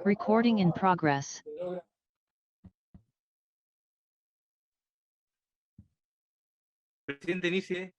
Recording in progress. Presidente, inicie.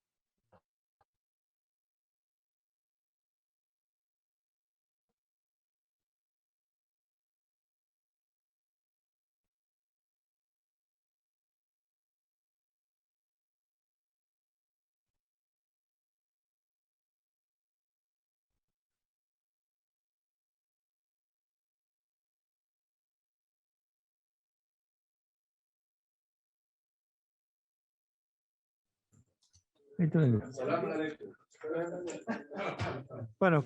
Bueno,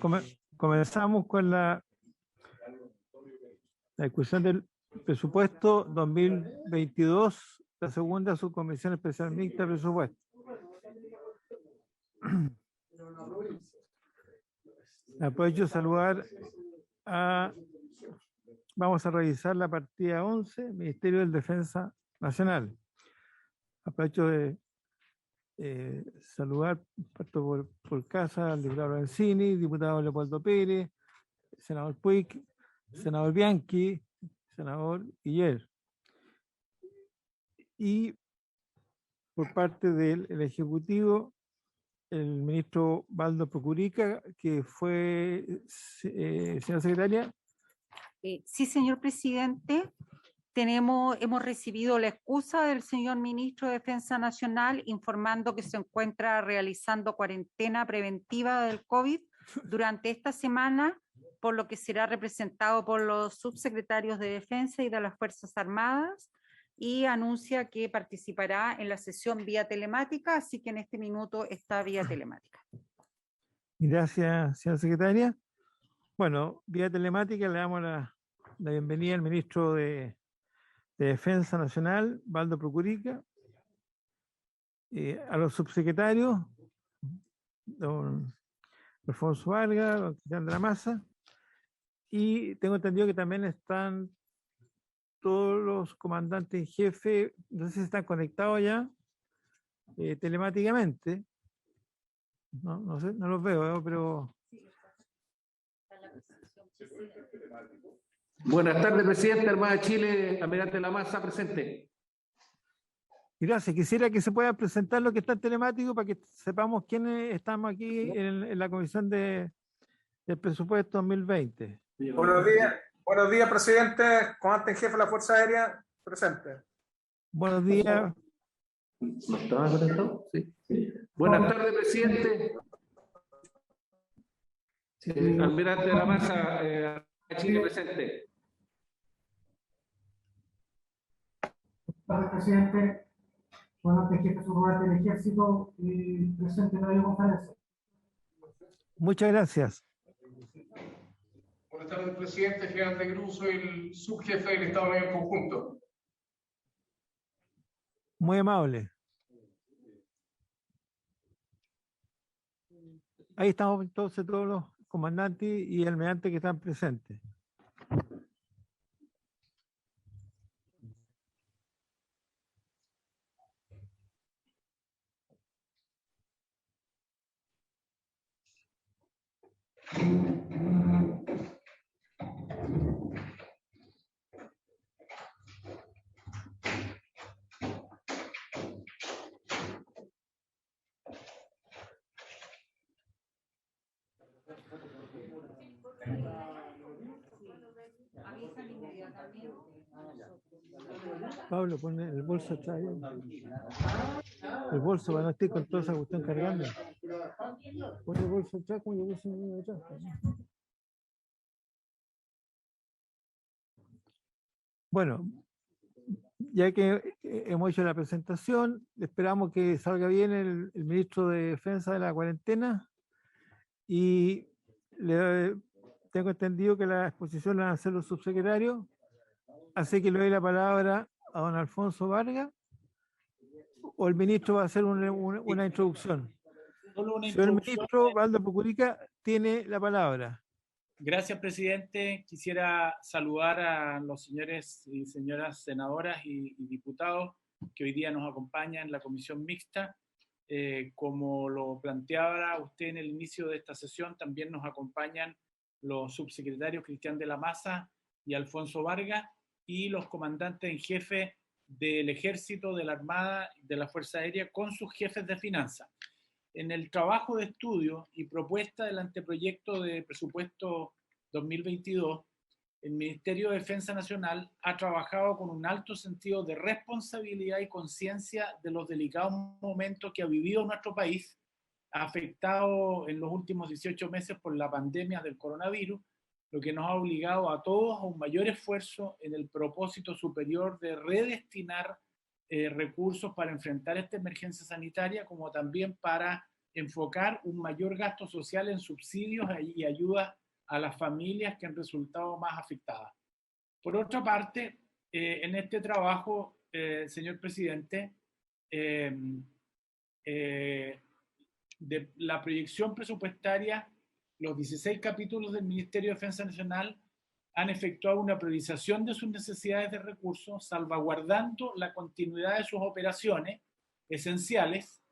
comenzamos con la discusión del presupuesto 2022, la segunda subcomisión especial mixta de presupuesto. Aprovecho de saludar a... Vamos a revisar la partida 11, Ministerio de Defensa Nacional. Aprovecho de saludar, parto por casa, al diputado Lorenzini, diputado Leopoldo Pérez, senador Puig, senador Bianchi, senador Guiller. Y por parte del Ejecutivo, el ministro Baldo Procurica, que fue, señora secretaria. Sí, señor presidente. Hemos recibido la excusa del señor ministro de Defensa Nacional informando que se encuentra realizando cuarentena preventiva del COVID durante esta semana, por lo que será representado por los subsecretarios de Defensa y de las Fuerzas Armadas, y anuncia que participará en la sesión vía telemática, así que en este minuto está vía telemática. Gracias, señora secretaria. Bueno, vía telemática le damos la bienvenida al ministro de Defensa Nacional, Baldo Procurica, a los subsecretarios, don Alfonso Vargas, don Cristian de la Maza, y tengo entendido que también están todos los comandantes en jefe, no sé si están conectados ya telemáticamente, no sé, no los veo, pero... Buenas tardes, presidente, Armada de Chile, almirante de la Maza, presente. Gracias. Quisiera que se pueda presentar lo que está en telemático para que sepamos quiénes estamos aquí en la comisión del presupuesto 2020. Buenos días, presidente, comandante en jefe de la Fuerza Aérea, presente. Buenos días. ¿No estaba conectado? Sí. Buenas tardes, presidente. Almirante de la Maza, Chile, presente. Buenas tardes, presidente. Comandante en jefe subrogante del Ejército y presente en la videoconferencia. Muchas gracias. Buenas tardes, presidente, general de Cruz, soy el subjefe del Estado Mayor en conjunto. Muy amable. Ahí estamos entonces todos los comandantes y almirantes que están presentes. Pablo, pone el bolso atrás. El bolso para no estar con toda esa cuestión cargando. Pon el bolso atrás como el bolso atrás. Bueno, ya que hemos hecho la presentación, esperamos que salga bien el ministro de Defensa de la cuarentena y tengo entendido que la exposición la van a hacer los subsecretarios, así que le doy la palabra a don Alfonso Vargas, o el ministro va a hacer una introducción. Señor ministro Baldo Procurica tiene la palabra. Gracias, presidente. Quisiera saludar a los señores y señoras senadoras y diputados que hoy día nos acompañan en la comisión mixta. Como lo planteaba usted en el inicio de esta sesión, también nos acompañan los subsecretarios Cristian de la Maza y Alfonso Vargas, y los comandantes en jefe del Ejército, de la Armada, de la Fuerza Aérea, con sus jefes de finanzas. En el trabajo de estudio y propuesta del anteproyecto de presupuesto 2022, el Ministerio de Defensa Nacional ha trabajado con un alto sentido de responsabilidad y conciencia de los delicados momentos que ha vivido nuestro país, afectado en los últimos 18 meses por la pandemia del coronavirus, lo que nos ha obligado a todos a un mayor esfuerzo en el propósito superior de redestinar recursos para enfrentar esta emergencia sanitaria, como también para enfocar un mayor gasto social en subsidios y ayudas a las familias que han resultado más afectadas. Por otra parte, en este trabajo, señor presidente, de la proyección presupuestaria, los 16 capítulos del Ministerio de Defensa Nacional han efectuado una priorización de sus necesidades de recursos, salvaguardando la continuidad de sus operaciones esenciales,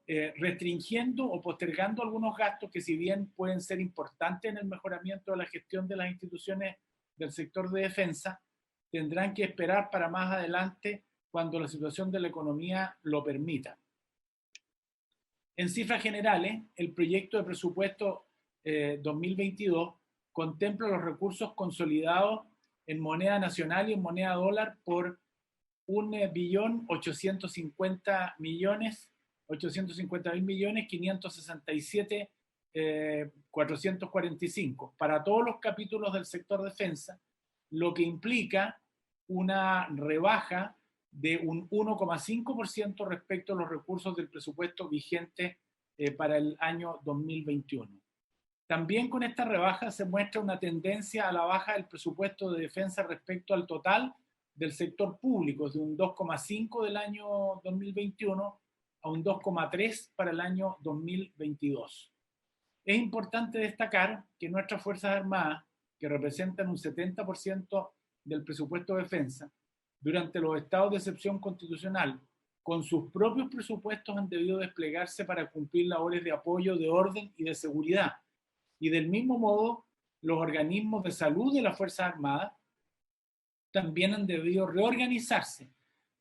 restringiendo o postergando algunos gastos que, si bien pueden ser importantes en el mejoramiento de la gestión de las instituciones del sector de defensa, tendrán que esperar para más adelante cuando la situación de la economía lo permita. En cifras generales, el proyecto de presupuesto 2022 contempla los recursos consolidados en moneda nacional y en moneda dólar por 1.850.567.445 para todos los capítulos del sector defensa, lo que implica una rebaja de un 1,5% respecto a los recursos del presupuesto vigente para el año 2021. También con esta rebaja se muestra una tendencia a la baja del presupuesto de defensa respecto al total del sector público, de un 2,5 del año 2021 a un 2,3 para el año 2022. Es importante destacar que nuestras Fuerzas Armadas, que representan un 70% del presupuesto de defensa, durante los estados de excepción constitucional, con sus propios presupuestos han debido desplegarse para cumplir labores de apoyo, de orden y de seguridad. Y del mismo modo, los organismos de salud de las Fuerzas Armadas también han debido reorganizarse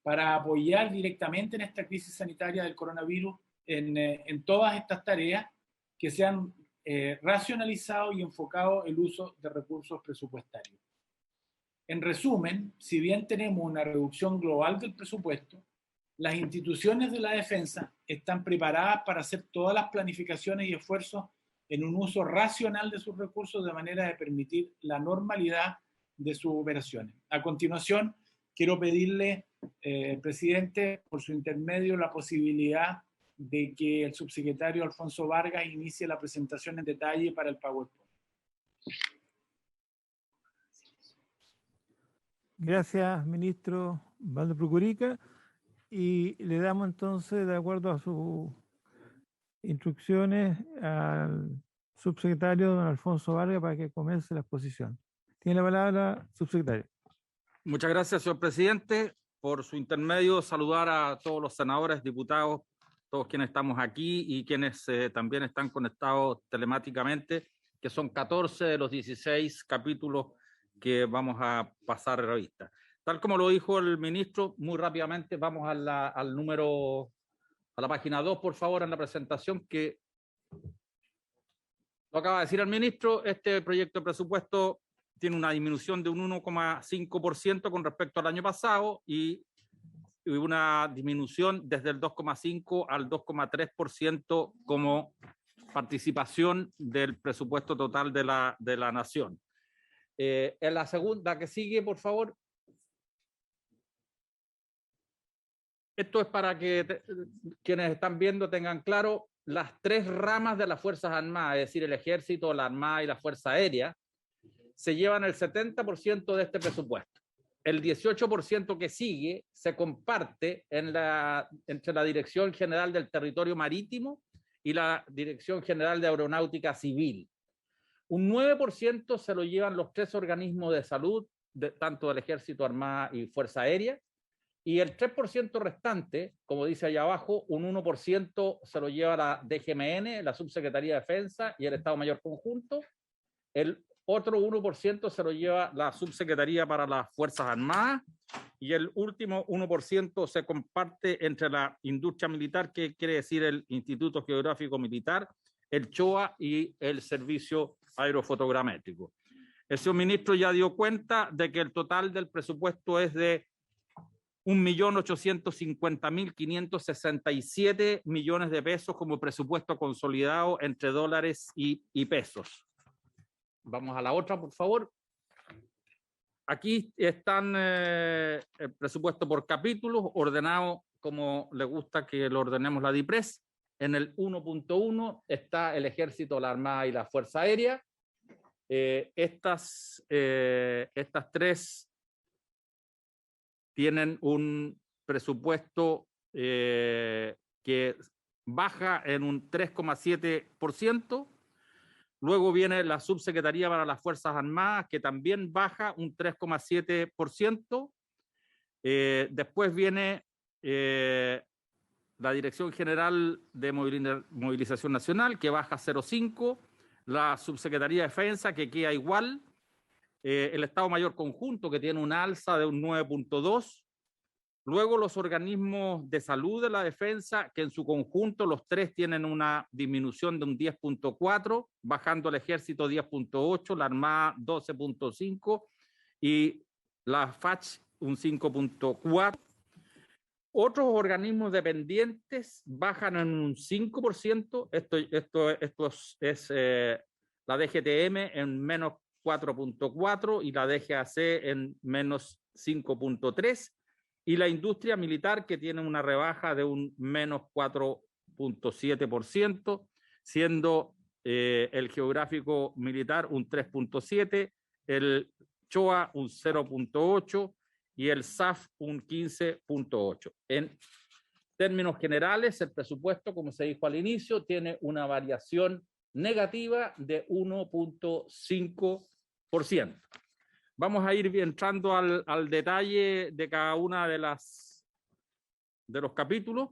para apoyar directamente en esta crisis sanitaria del coronavirus en todas estas tareas que se han racionalizado y enfocado el uso de recursos presupuestarios. En resumen, si bien tenemos una reducción global del presupuesto, las instituciones de la defensa están preparadas para hacer todas las planificaciones y esfuerzos en un uso racional de sus recursos de manera de permitir la normalidad de sus operaciones. A continuación, quiero pedirle, presidente, por su intermedio, la posibilidad de que el subsecretario Alfonso Vargas inicie la presentación en detalle para el PowerPoint. Gracias, ministro Osvaldo Procurica. Y le damos entonces, de acuerdo a sus instrucciones, al subsecretario don Alfonso Vargas para que comience la exposición. Tiene la palabra, subsecretario. Muchas gracias, señor presidente. Por su intermedio, saludar a todos los senadores, diputados, todos quienes estamos aquí y quienes también están conectados telemáticamente, que son 14 de los 16 capítulos que vamos a pasar a revista. Tal como lo dijo el ministro, muy rápidamente vamos a la página 2, por favor, en la presentación, que lo acaba de decir el ministro. Este proyecto de presupuesto tiene una disminución de un 1,5% con respecto al año pasado y una disminución desde el 2,5 al 2,3% como participación del presupuesto total de la nación. En la segunda que sigue, por favor. Esto es para que quienes están viendo tengan claro las tres ramas de las Fuerzas Armadas, es decir, el Ejército, la Armada y la Fuerza Aérea, se llevan el 70% de este presupuesto. El 18% que sigue se comparte entre la Dirección General del Territorio Marítimo y la Dirección General de Aeronáutica Civil. Un 9% se lo llevan los tres organismos de salud, tanto del Ejército, Armada y Fuerza Aérea, y el 3% restante, como dice allá abajo, un 1% se lo lleva la DGMN, la Subsecretaría de Defensa y el Estado Mayor Conjunto. El otro 1% se lo lleva la Subsecretaría para las Fuerzas Armadas y el último 1% se comparte entre la industria militar, que quiere decir el Instituto Geográfico Militar, el CHOA y el Servicio Aerofotogramétrico. El señor ministro ya dio cuenta de que el total del presupuesto es de 1.850.567 millones de pesos como presupuesto consolidado entre dólares y pesos. Vamos a la otra, por favor. Aquí están el presupuesto por capítulos, ordenado como le gusta que lo ordenemos la DIPRES. En el 1.1 está el Ejército, la Armada y la Fuerza Aérea. Estas tres tienen un presupuesto que baja en un 3,7%. Luego viene la Subsecretaría para las Fuerzas Armadas, que también baja un 3,7%. Después viene la Dirección General de Movilización Nacional, que baja 0,5%. La Subsecretaría de Defensa, que queda igual. El Estado Mayor Conjunto, que tiene una alza de un 9,2%. Luego los organismos de salud de la defensa, que en su conjunto los tres tienen una disminución de un 10,4%, bajando el Ejército 10,8%, la Armada 12,5% y la FACH un 5,4%. Otros organismos dependientes bajan en un 5%. Esto es la DGTM en menos 4,4% y la DGAC en menos 5,3%. Y la industria militar, que tiene una rebaja de un menos 4,7%, siendo el geográfico militar un 3,7%, el CHOA un 0,8% y el SAF un 15,8%. En términos generales, el presupuesto, como se dijo al inicio, tiene una variación negativa de 1,5%. Vamos a ir entrando al detalle de cada una de los capítulos.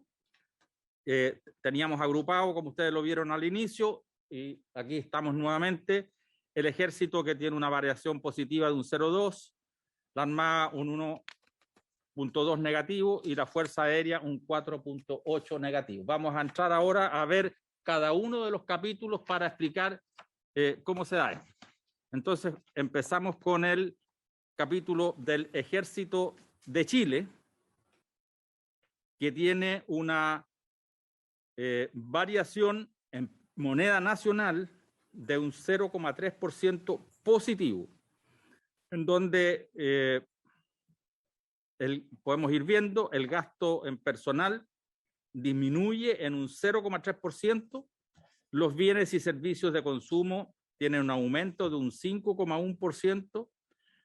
Teníamos agrupado, como ustedes lo vieron al inicio, y aquí estamos nuevamente. El Ejército, que tiene una variación positiva de un 0,2%, la Armada un 1,2% negativo y la Fuerza Aérea un 4,8% negativo. Vamos a entrar ahora a ver cada uno de los capítulos para explicar cómo se da esto. Entonces, empezamos con el capítulo del Ejército de Chile, que tiene una variación en moneda nacional de un 0,3% positivo, en donde podemos ir viendo el gasto en personal disminuye en un 0,3%, los bienes y servicios de consumo tienen un aumento de un 5,1%,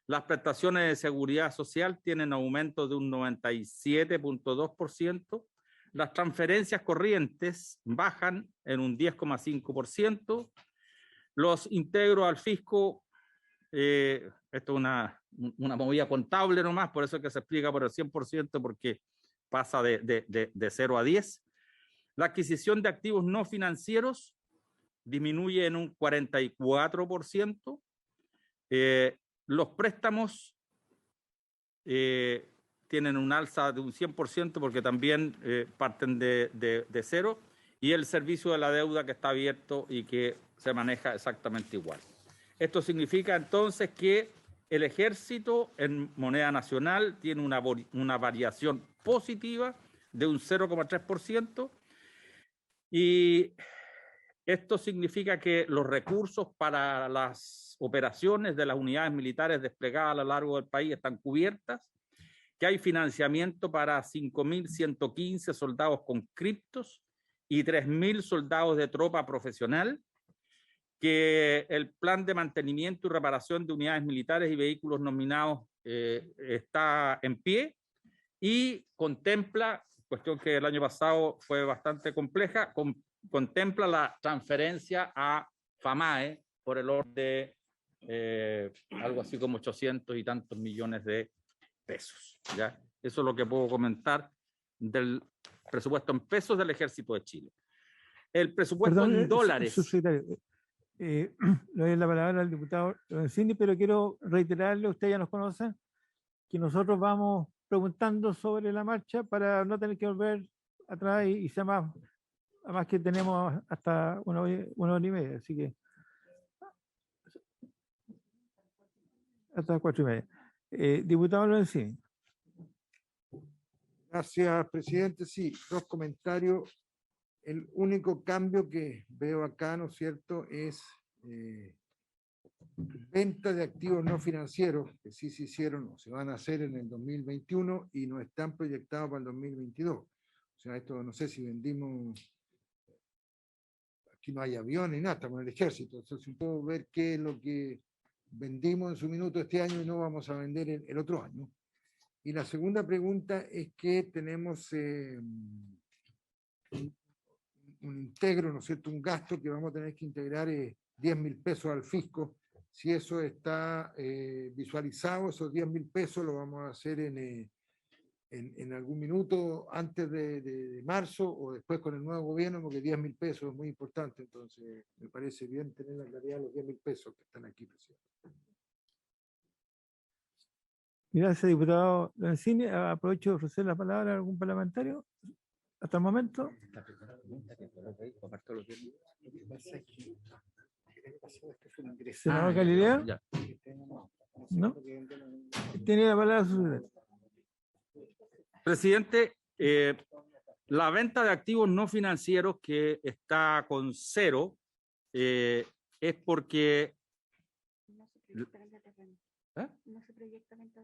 las prestaciones de seguridad social tienen aumento de un 97,2%, las transferencias corrientes bajan en un 10,5%, los integros al fisco, esto es una movida contable nomás, por eso es que se explica por el 100%, porque pasa de 0 a 10. La adquisición de activos no financieros disminuye en un 44%. Los préstamos tienen un alza de un 100% porque también parten de cero, y el servicio de la deuda, que está abierto y que se maneja exactamente igual. Esto significa entonces que el Ejército en moneda nacional tiene una variación positiva de un 0,3%, y esto significa que los recursos para las operaciones de las unidades militares desplegadas a lo largo del país están cubiertas, que hay financiamiento para 5.115 soldados conscriptos y 3.000 soldados de tropa profesional, que el plan de mantenimiento y reparación de unidades militares y vehículos nominados está en pie y contempla, cuestión que el año pasado fue bastante compleja, contempla la transferencia a FAMAE por el orden de algo así como 800 y tantos millones de pesos. ¿Ya? Eso es lo que puedo comentar del presupuesto en pesos del Ejército de Chile. El presupuesto en dólares. Subsecretario, Le doy la palabra al diputado Lorenzini, pero quiero reiterarle, usted ya nos conoce, que nosotros vamos preguntando sobre la marcha para no tener que volver atrás y sea más, además que tenemos hasta una hora y media, así que hasta las 4:30. Diputado Lorenzini. Gracias, presidente. Sí, dos comentarios. El único cambio que veo acá, ¿no es cierto?, es venta de activos no financieros, que sí se hicieron o se van a hacer en el 2021 y no están proyectados para el 2022. O sea, esto no sé si vendimos, aquí no hay avión ni nada, estamos en el ejército, entonces puedo ver qué es lo que vendimos en su minuto este año y no vamos a vender el otro año. Y la segunda pregunta es que tenemos un integro, ¿no es cierto?, un gasto que vamos a tener que integrar 10.000 pesos al fisco. Si eso está visualizado, esos 10.000 pesos lo vamos a hacer en algún minuto antes de marzo o después con el nuevo gobierno, porque 10.000 pesos es muy importante, entonces me parece bien tener la claridad de los 10.000 pesos que están aquí, presidente. Gracias, diputado Lorenzini. Aprovecho de ofrecer la palabra a algún parlamentario hasta el momento. Senador Galileo. ¿No? Tiene la palabra su secretario. Presidente, la venta de activos no financieros que está con 0 es porque...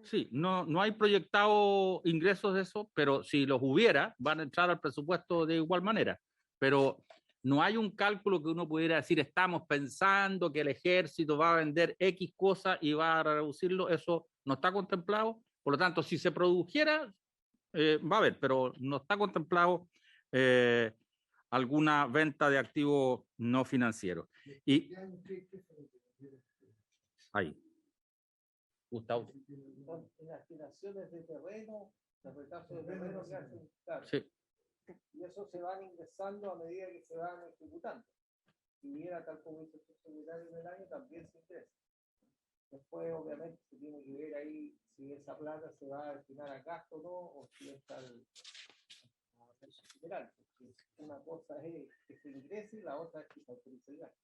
Sí, no hay proyectado ingresos de eso, pero si los hubiera, van a entrar al presupuesto de igual manera. Pero no hay un cálculo que uno pudiera decir, estamos pensando que el ejército va a vender X cosas y va a reducirlo. Eso no está contemplado. Por lo tanto, si se produjera, va a haber, pero no está contemplado alguna venta de activos no financieros. Y ahí. Gustavo. Las aspiraciones de terreno, los retazos de terreno que hacen, claro. Sí. Y eso se van ingresando a medida que se van ejecutando. Si hubiera, tal como dice el secretario en el año, también se ingresa. Después, obviamente, se tiene que ver ahí si esa plata se va a destinar a gasto o no, o si está al general. Una cosa es que se ingrese y la otra es que se autorice el gasto.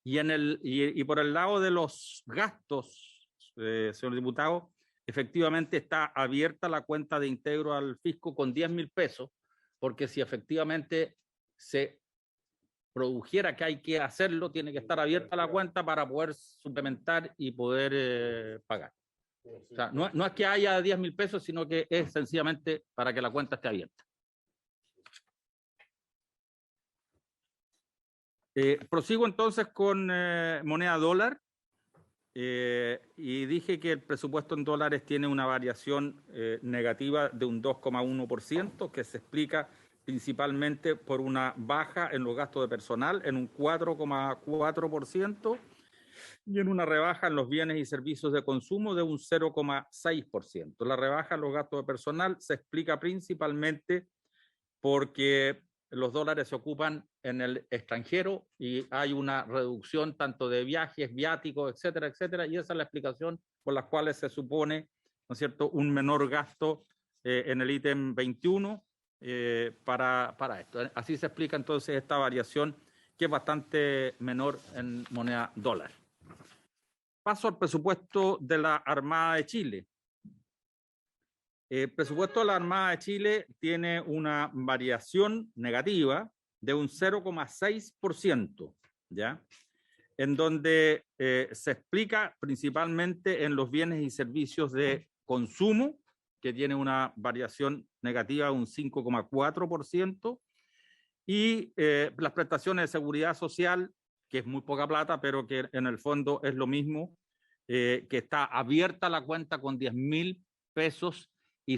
Y por el lado de los gastos, señor diputado, efectivamente está abierta la cuenta de integro al fisco con 10.000 pesos, porque si efectivamente se produjera que hay que hacerlo, tiene que estar abierta la cuenta para poder suplementar y poder pagar. O sea, no es que haya 10.000 pesos, sino que es sencillamente para que la cuenta esté abierta. Prosigo entonces con moneda dólar. Y dije que el presupuesto en dólares tiene una variación negativa de un 2,1%, que se explica principalmente por una baja en los gastos de personal en un 4,4% y en una rebaja en los bienes y servicios de consumo de un 0,6%. La rebaja en los gastos de personal se explica principalmente porque los dólares se ocupan en el extranjero y hay una reducción tanto de viajes, viáticos, etcétera, etcétera, y esa es la explicación por la cual se supone, ¿no es cierto?, un menor gasto en el ítem 21 para esto. Así se explica entonces esta variación que es bastante menor en moneda dólar. Paso al presupuesto de la Armada de Chile. El presupuesto de la Armada de Chile tiene una variación negativa de un 0,6%, ¿ya? En donde se explica principalmente en los bienes y servicios de consumo, que tiene una variación negativa de un 5,4%, y las prestaciones de seguridad social, que es muy poca plata, pero que en el fondo es lo mismo, que está abierta la cuenta con 10.000 pesos y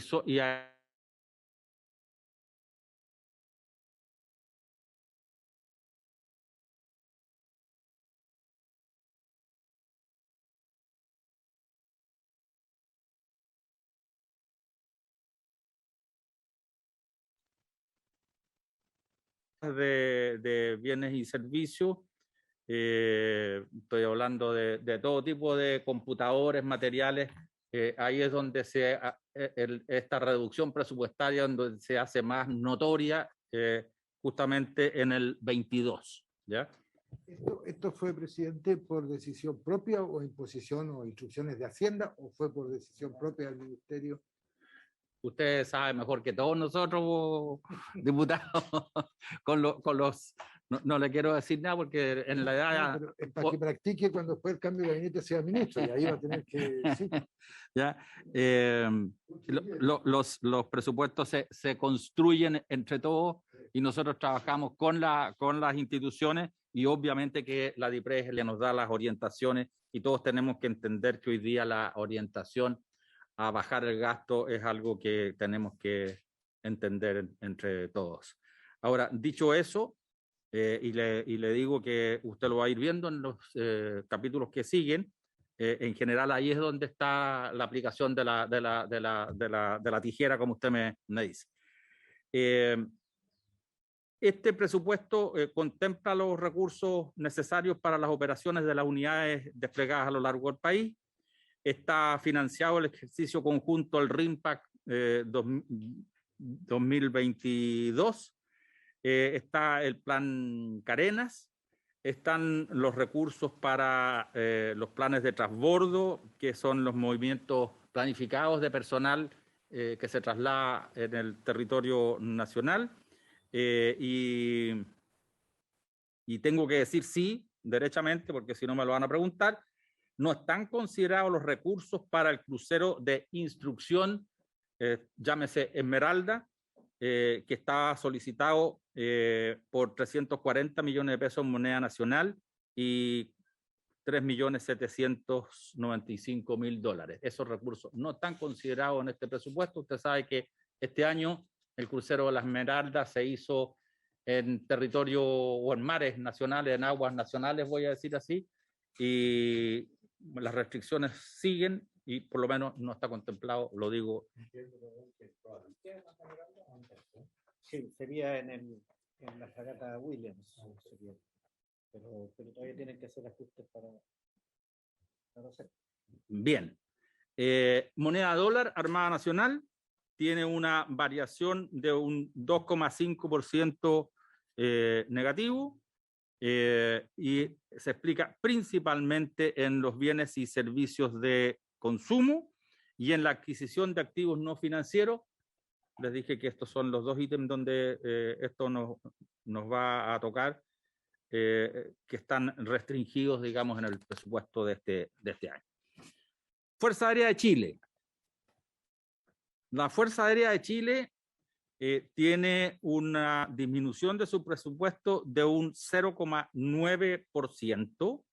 de bienes y servicios estoy hablando de todo tipo de computadores, materiales. Ahí es donde esta reducción presupuestaria donde se hace más notoria, justamente en el 22, ¿ya? ¿Esto fue, presidente, por decisión propia o imposición o instrucciones de Hacienda, o fue por decisión propia del Ministerio? Usted sabe mejor que todos nosotros, diputados, no le quiero decir nada porque en la edad... No, pero es para que practique cuando después el cambio de gabinete sea ministro, y ahí va a tener que... Sí. ¿Ya? Los presupuestos se construyen entre todos y nosotros trabajamos con las instituciones, y obviamente que la DIPRES le nos da las orientaciones, y todos tenemos que entender que hoy día la orientación a bajar el gasto es algo que tenemos que entender entre todos. Ahora, dicho eso, y le digo que usted lo va a ir viendo en los capítulos que siguen, en general ahí es donde está la aplicación de la tijera, como usted me dice. Este presupuesto contempla los recursos necesarios para las operaciones de las unidades desplegadas a lo largo del país. Está financiado el ejercicio conjunto del RIMPAC 2022. Está el plan Carenas. Están los recursos para los planes de transbordo, que son los movimientos planificados de personal que se traslada en el territorio nacional. Y tengo que decir sí, derechamente, porque si no me lo van a preguntar. No están considerados los recursos para el crucero de instrucción, llámese Esmeralda, que está solicitado por 340 millones de pesos en moneda nacional y 3.795.000 dólares. Esos recursos no están considerados en este presupuesto. Usted sabe que este año el crucero de la Esmeralda se hizo en territorio o en mares nacionales, en aguas nacionales, voy a decir así, y las restricciones siguen y por lo menos no está contemplado, lo digo. Sí, sería en la fragata Williams, sería. Pero todavía tienen que hacer ajustes para hacer. Bien. Moneda dólar, Armada Nacional, tiene una variación de un 2,5% negativo. Y se explica principalmente en los bienes y servicios de consumo y en la adquisición de activos no financieros. Les dije que estos son los dos ítems donde esto nos va a tocar, que están restringidos, digamos, en el presupuesto de este año. Fuerza Aérea de Chile. La Fuerza Aérea de Chile tiene una disminución de su presupuesto de un 0,9%,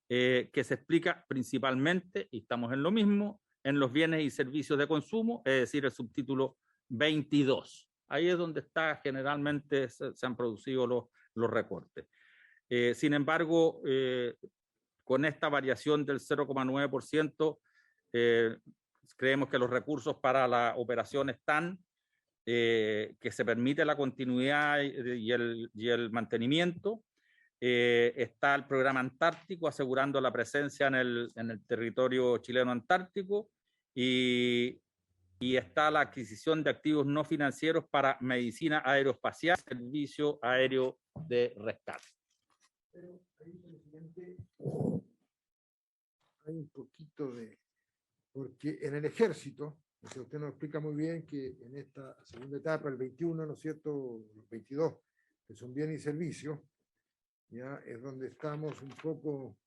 que se explica principalmente, y estamos en lo mismo, en los bienes y servicios de consumo, es decir, el subtítulo 22. Ahí es donde generalmente se han producido los recortes. Sin embargo, con esta variación del 0,9%, creemos que los recursos para la operación están, que se permite la continuidad y el mantenimiento. Está el programa Antártico asegurando la presencia en el territorio chileno antártico, y está la adquisición de activos no financieros para medicina aeroespacial, servicio aéreo de rescate. Pero ahí, presidente, hay un poquito de... Porque en el ejército, o sea, usted nos explica muy bien que en esta segunda etapa, el 21, ¿no es cierto?, los 22, que son bienes y servicios, ya es donde estamos un poco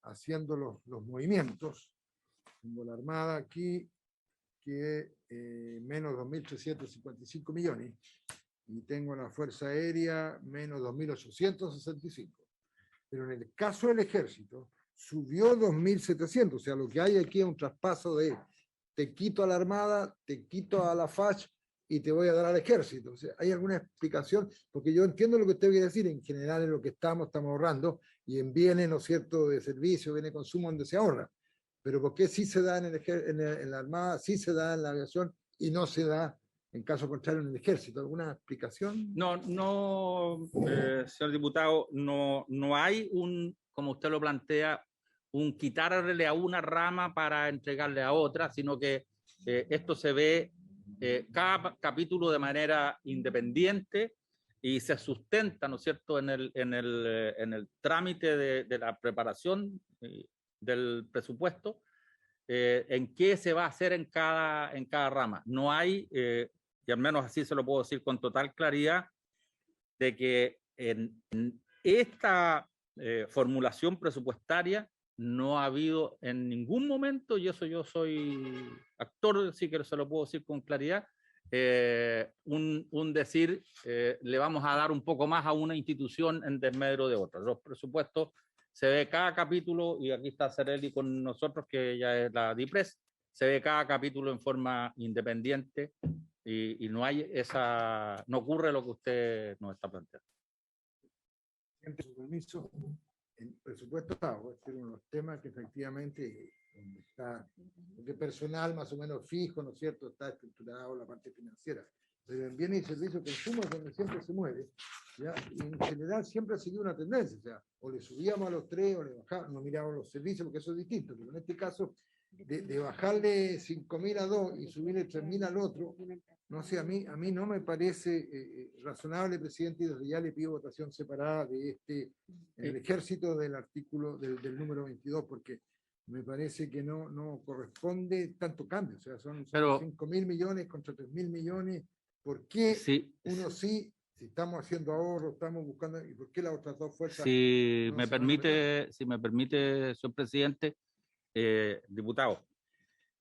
haciendo los movimientos. Tengo la Armada aquí, que menos 2.355 millones, y tengo la Fuerza Aérea menos 2.865. Pero en el caso del Ejército, subió 2.700, o sea, lo que hay aquí es un traspaso de te quito a la Armada, te quito a la FACH y te voy a dar al Ejército. O sea, ¿hay alguna explicación? Porque yo entiendo lo que usted quiere decir, en general en lo que estamos ahorrando, y en bienes, ¿no es cierto?, de servicio, bienes de consumo donde se ahorra. Pero ¿por qué sí se da en la Armada, sí se da en la aviación y no se da en caso contrario en el ejército. ¿Alguna explicación? Señor diputado, no hay como usted lo plantea, un quitarle a una rama para entregarle a otra, sino que esto se ve cada capítulo de manera independiente y se sustenta, ¿no es cierto?, en el trámite de la preparación del presupuesto, en qué se va a hacer en cada rama. No hay, y al menos así se lo puedo decir con total claridad, de que en esta formulación presupuestaria no ha habido en ningún momento, y eso yo soy actor, sí que se lo puedo decir con claridad, un decir, le vamos a dar un poco más a una institución en desmedro de otra. Los presupuestos se ve cada capítulo, y aquí está Cerelli con nosotros, que ella es la DIPRES, se ve cada capítulo en forma independiente y no hay no ocurre lo que usted nos está planteando. Su permiso, el presupuesto pago es uno de los temas que efectivamente donde está, porque personal más o menos fijo, ¿no es cierto?, está estructurado la parte financiera, pero en bienes y servicios de consumo es donde siempre se mueve, ¿ya? Y en general siempre ha seguido una tendencia, o sea, o le subíamos a los 3 o le bajábamos, no mirábamos los servicios, porque eso es distinto, pero en este caso, de bajarle 5.000 a 2 y subirle 3.000 al otro, no sé, a mí no me parece razonable, presidente, y desde ya le pido votación separada de el ejército del artículo del número 22, porque me parece que no corresponde tanto cambio, o sea, son 5.000 millones contra 3.000 millones, ¿por qué si estamos haciendo ahorro, estamos buscando, y por qué las otras dos fuerzas? Si me permite, señor presidente, diputado,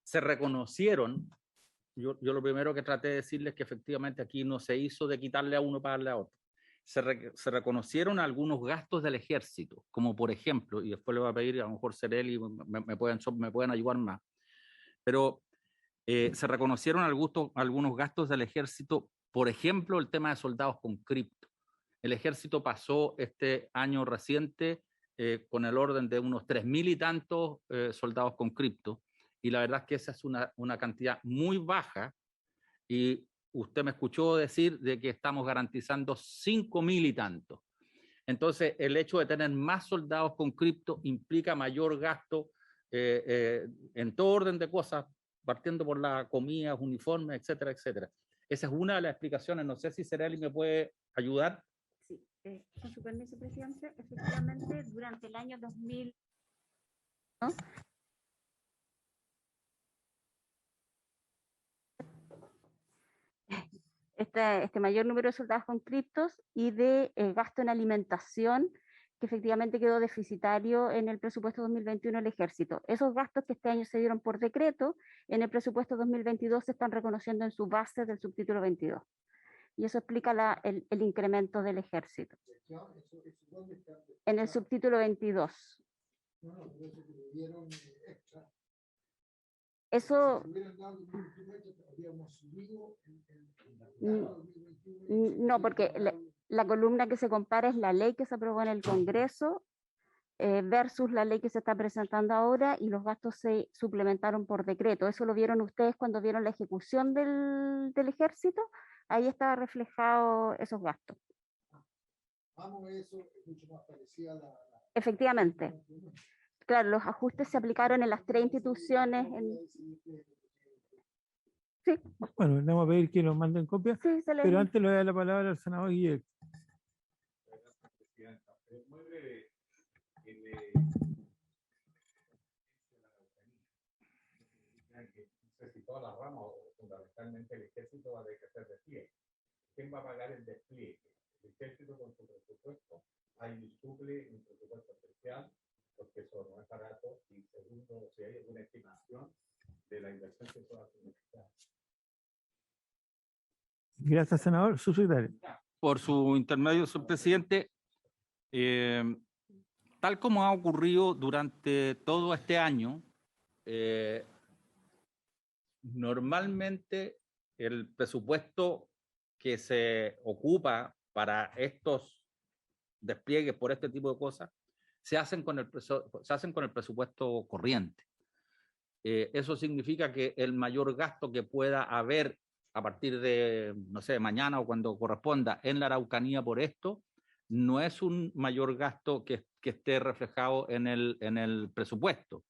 se reconocieron. Yo lo primero que traté de decirles es que efectivamente aquí no se hizo de quitarle a uno para darle a otro. Se reconocieron algunos gastos del ejército, como por ejemplo, y después le voy a pedir a lo mejor Cerelli me pueden ayudar más, pero se reconocieron algunos gastos del ejército, por ejemplo, el tema de soldados con cripto. El ejército pasó este año reciente con el orden de unos 3.000 y tantos soldados con cripto, y la verdad es que esa es una cantidad muy baja, y usted me escuchó decir de que estamos garantizando 5.000 y tantos. Entonces, el hecho de tener más soldados con cripto implica mayor gasto en todo orden de cosas, partiendo por la comida, uniformes, etcétera, etcétera. Esa es una de las explicaciones. No sé si Cerelli me puede ayudar. Sí, con su permiso, presidente, efectivamente, durante el año 2000, ¿no? Este mayor número de soldados con criptos y de gasto en alimentación, que efectivamente quedó deficitario en el presupuesto 2021 del ejército. Esos gastos que este año se dieron por decreto, en el presupuesto 2022 se están reconociendo en su base del subtítulo 22. Y eso explica el incremento del ejército. En el subtítulo 22. Eso no, porque la columna que se compara es la ley que se aprobó en el Congreso versus la ley que se está presentando ahora, y los gastos se suplementaron por decreto. Eso lo vieron ustedes cuando vieron la ejecución del ejército, ahí estaba reflejado esos gastos. Efectivamente. Claro, los ajustes se aplicaron en las 3 instituciones. Sí. Bueno, le vamos a pedir que nos manden copia, sí, pero antes le voy a dar la palabra al senador Guillermo. Muy breve. No sé si todas las ramas, o fundamentalmente el ejército, va a tener que hacer despliegue. ¿Quién va a pagar el despliegue? El ejército con su presupuesto. Hay un suple, un presupuesto especial, porque eso no es barato, y segundo, si hay alguna estimación de la inversión que pueda necesitar. Gracias, senador. Su secretario. Por su intermedio, señor presidente, tal como ha ocurrido durante todo este año, normalmente el presupuesto que se ocupa para estos despliegues por este tipo de cosas se hacen con el presupuesto corriente. Eso significa que el mayor gasto que pueda haber a partir de, no sé, mañana o cuando corresponda en la Araucanía por esto, no es un mayor gasto que esté reflejado en el presupuesto.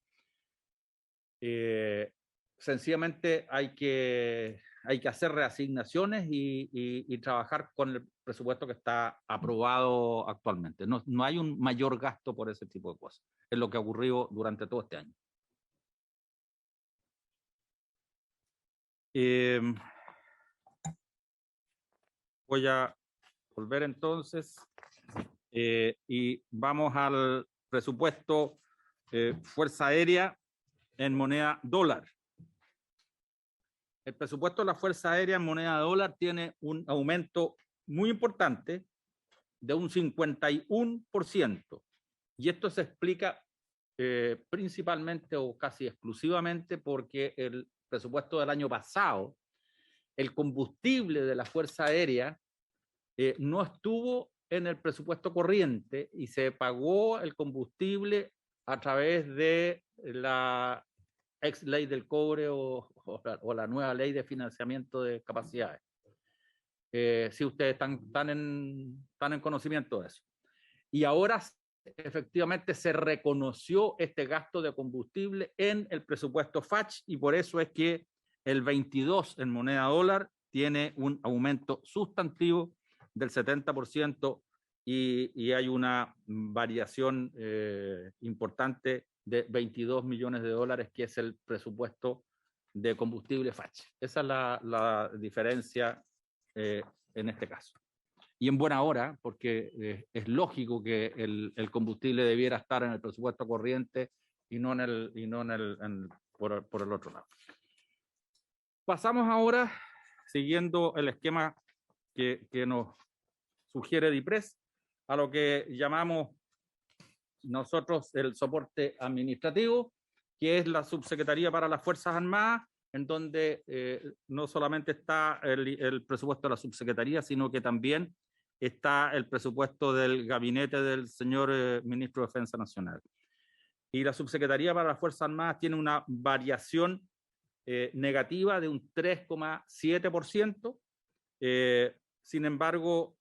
Sencillamente hay que hacer reasignaciones y trabajar con el presupuesto que está aprobado actualmente. No hay un mayor gasto por ese tipo de cosas. Es lo que ha ocurrido durante todo este año. Voy a volver entonces y vamos al presupuesto Fuerza Aérea en moneda dólar. El presupuesto de la Fuerza Aérea en moneda dólar tiene un aumento muy importante de un 51%. Y esto se explica principalmente o casi exclusivamente porque el presupuesto del año pasado, el combustible de la Fuerza Aérea no estuvo en el presupuesto corriente y se pagó el combustible a través de la ex ley del cobre o la nueva ley de financiamiento de capacidades. Si ustedes están en conocimiento de eso. Y ahora efectivamente se reconoció este gasto de combustible en el presupuesto FACH y por eso es que el 22 en moneda dólar tiene un aumento sustantivo del 70% y hay una variación importante de 22 millones de dólares, que es el presupuesto de combustible FACH. Esa es la diferencia en este caso. Y en buena hora, porque es lógico que el combustible debiera estar en el presupuesto corriente y no por el otro lado. Pasamos ahora, siguiendo el esquema que nos sugiere DIPRES, a lo que llamamos nosotros el soporte administrativo, que es la Subsecretaría para las Fuerzas Armadas, en donde no solamente está el presupuesto de la subsecretaría, sino que también está el presupuesto del gabinete del señor ministro de Defensa Nacional. Y la Subsecretaría para las Fuerzas Armadas tiene una variación negativa de un 3,7%. Sin embargo,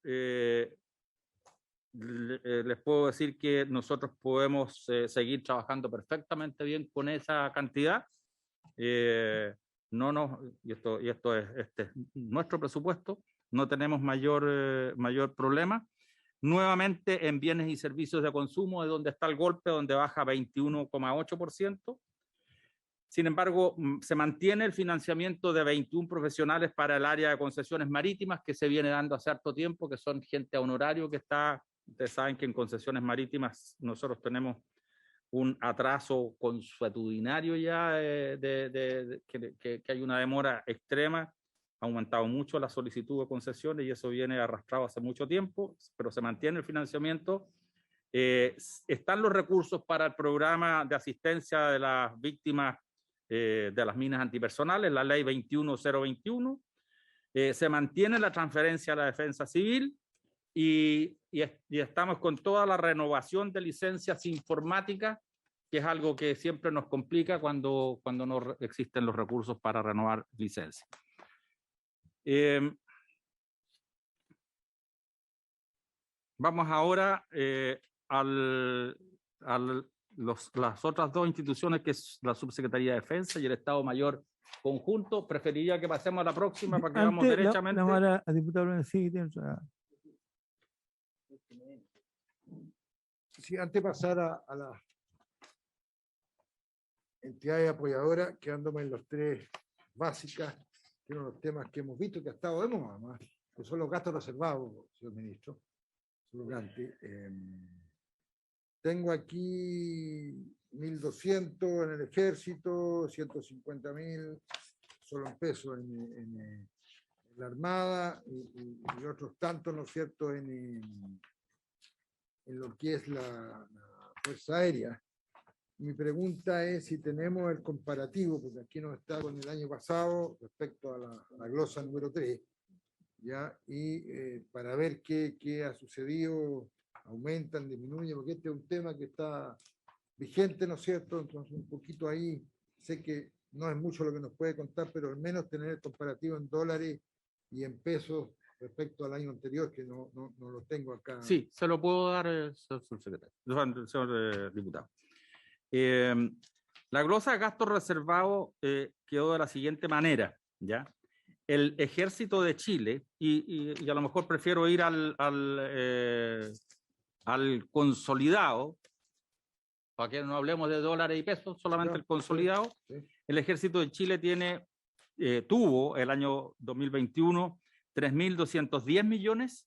les puedo decir que nosotros podemos seguir trabajando perfectamente bien con esa cantidad. Y esto es nuestro presupuesto, no tenemos mayor problema. Nuevamente en bienes y servicios de consumo es donde está el golpe, donde baja 21,8%. Sin embargo, se mantiene el financiamiento de 21 profesionales para el área de concesiones marítimas, que se viene dando hace harto tiempo, que son gente a honorario que está. Ustedes saben que en concesiones marítimas nosotros tenemos un atraso consuetudinario ya, que hay una demora extrema. Ha aumentado mucho la solicitud de concesiones y eso viene arrastrado hace mucho tiempo, pero se mantiene el financiamiento. Están los recursos para el programa de asistencia de las víctimas de las minas antipersonales, la ley 21021. Se mantiene la transferencia a la defensa civil y estamos con toda la renovación de licencias informáticas, que es algo que siempre nos complica cuando no existen los recursos para renovar licencias. Vamos ahora a las otras dos instituciones, que es la Subsecretaría de Defensa y el Estado Mayor Conjunto. Preferiría que pasemos a la próxima para que vamos derechamente. A diputado sí, Sí, antes de pasar a la entidades apoyadoras, quedándome en los tres básicas, que son los temas que hemos visto, que ha estado de moda, además, que son los gastos reservados, señor ministro. Tengo aquí 1.200 en el ejército, 150.000 solo en pesos en la Armada y otros tantos, ¿no es cierto?, en lo que es la Fuerza Aérea. Mi pregunta es si tenemos el comparativo, porque aquí no está con el año pasado, respecto a la glosa número 3, ¿ya? Y para ver qué ha sucedido, aumentan, disminuyen, porque este es un tema que está vigente, ¿no es cierto? Entonces un poquito ahí, sé que no es mucho lo que nos puede contar, pero al menos tener el comparativo en dólares y en pesos respecto al año anterior, que no lo tengo acá. Sí, se lo puedo dar, señor secretario, señor diputado. La glosa de gastos reservados quedó de la siguiente manera, ¿ya? El Ejército de Chile, y a lo mejor prefiero ir al consolidado, para que no hablemos de dólares y pesos, solamente el consolidado. Sí. El Ejército de Chile tuvo el año 2021 3.210 millones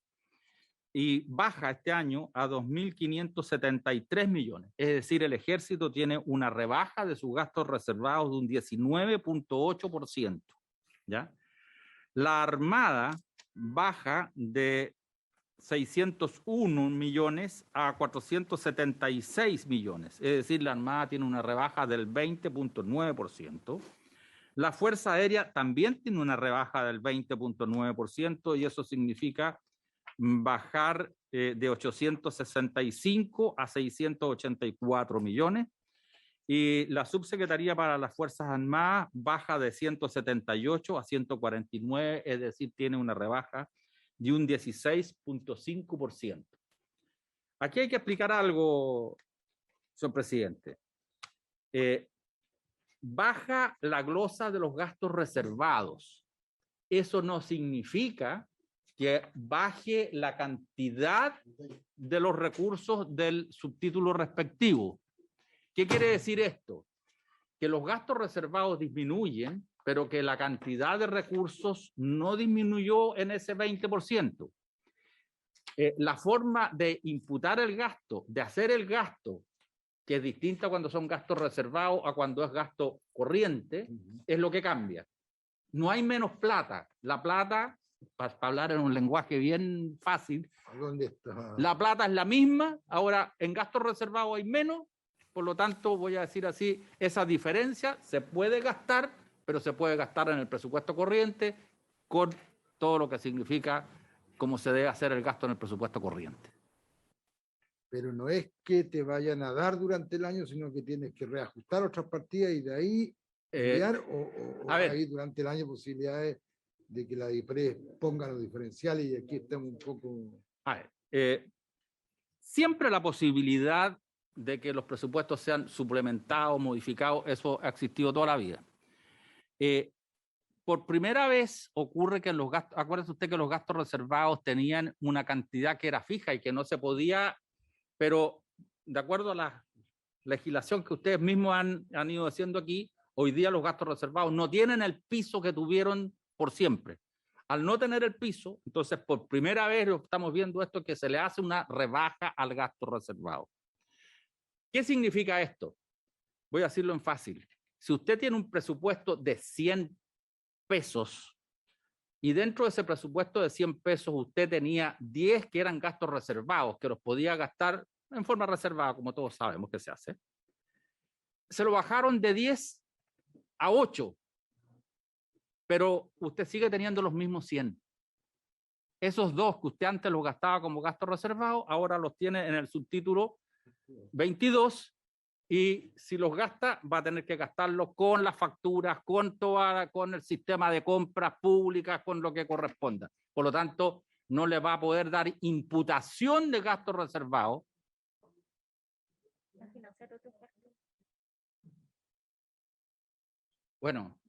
y baja este año a 2.573 millones. Es decir, el Ejército tiene una rebaja de sus gastos reservados de un 19.8%, ¿ya? La Armada baja de 601 millones a 476 millones. Es decir, la Armada tiene una rebaja del 20.9%. La Fuerza Aérea también tiene una rebaja del 20.9% y eso significa bajar de 865 a 684 millones. Y la Subsecretaría para las Fuerzas Armadas baja de 178 a 149, es decir, tiene una rebaja de un 16.5%. Aquí hay que explicar algo, señor presidente. Baja la glosa de los gastos reservados. Eso no significa que baje la cantidad de los recursos del subtítulo respectivo. ¿Qué quiere decir esto? Que los gastos reservados disminuyen, pero que la cantidad de recursos no disminuyó en ese 20%. La forma de imputar el gasto, de hacer el gasto, que es distinta cuando son gastos reservados a cuando es gasto corriente, es lo que cambia. No hay menos plata. La plata, para hablar en un lenguaje bien fácil, ¿Dónde está? la plata es la misma, ahora en gastos reservados hay menos, por lo tanto, voy a decir así, esa diferencia se puede gastar, pero se puede gastar en el presupuesto corriente con todo lo que significa cómo se debe hacer el gasto en el presupuesto corriente. Pero no es que te vayan a dar durante el año, sino que tienes que reajustar otras partidas y de ahí enviar, o hay durante el año posibilidades de que la DIPRES ponga los diferenciales y aquí estamos un poco... A ver, siempre la posibilidad de que los presupuestos sean suplementados, modificados, eso ha existido toda la vida. Por primera vez ocurre que los gastos, acuérdese usted que los gastos reservados tenían una cantidad que era fija y que no se podía, pero de acuerdo a la legislación que ustedes mismos han ido haciendo aquí, hoy día los gastos reservados no tienen el piso que tuvieron por siempre. Al no tener el piso, entonces por primera vez lo estamos viendo esto, que se le hace una rebaja al gasto reservado. ¿Qué significa esto? Voy a decirlo en fácil. Si usted tiene un presupuesto de 100 pesos y dentro de ese presupuesto de 100 pesos usted tenía 10 que eran gastos reservados, que los podía gastar en forma reservada, como todos sabemos que se hace, se lo bajaron de 10 a 8, pero usted sigue teniendo los mismos 100. Esos dos que usted antes los gastaba como gastos reservados, ahora los tiene en el subtítulo 22 y si los gasta va a tener que gastarlos con las facturas, con el sistema de compras públicas, con lo que corresponda. Por lo tanto, no le va a poder dar imputación de gastos reservados. Bueno,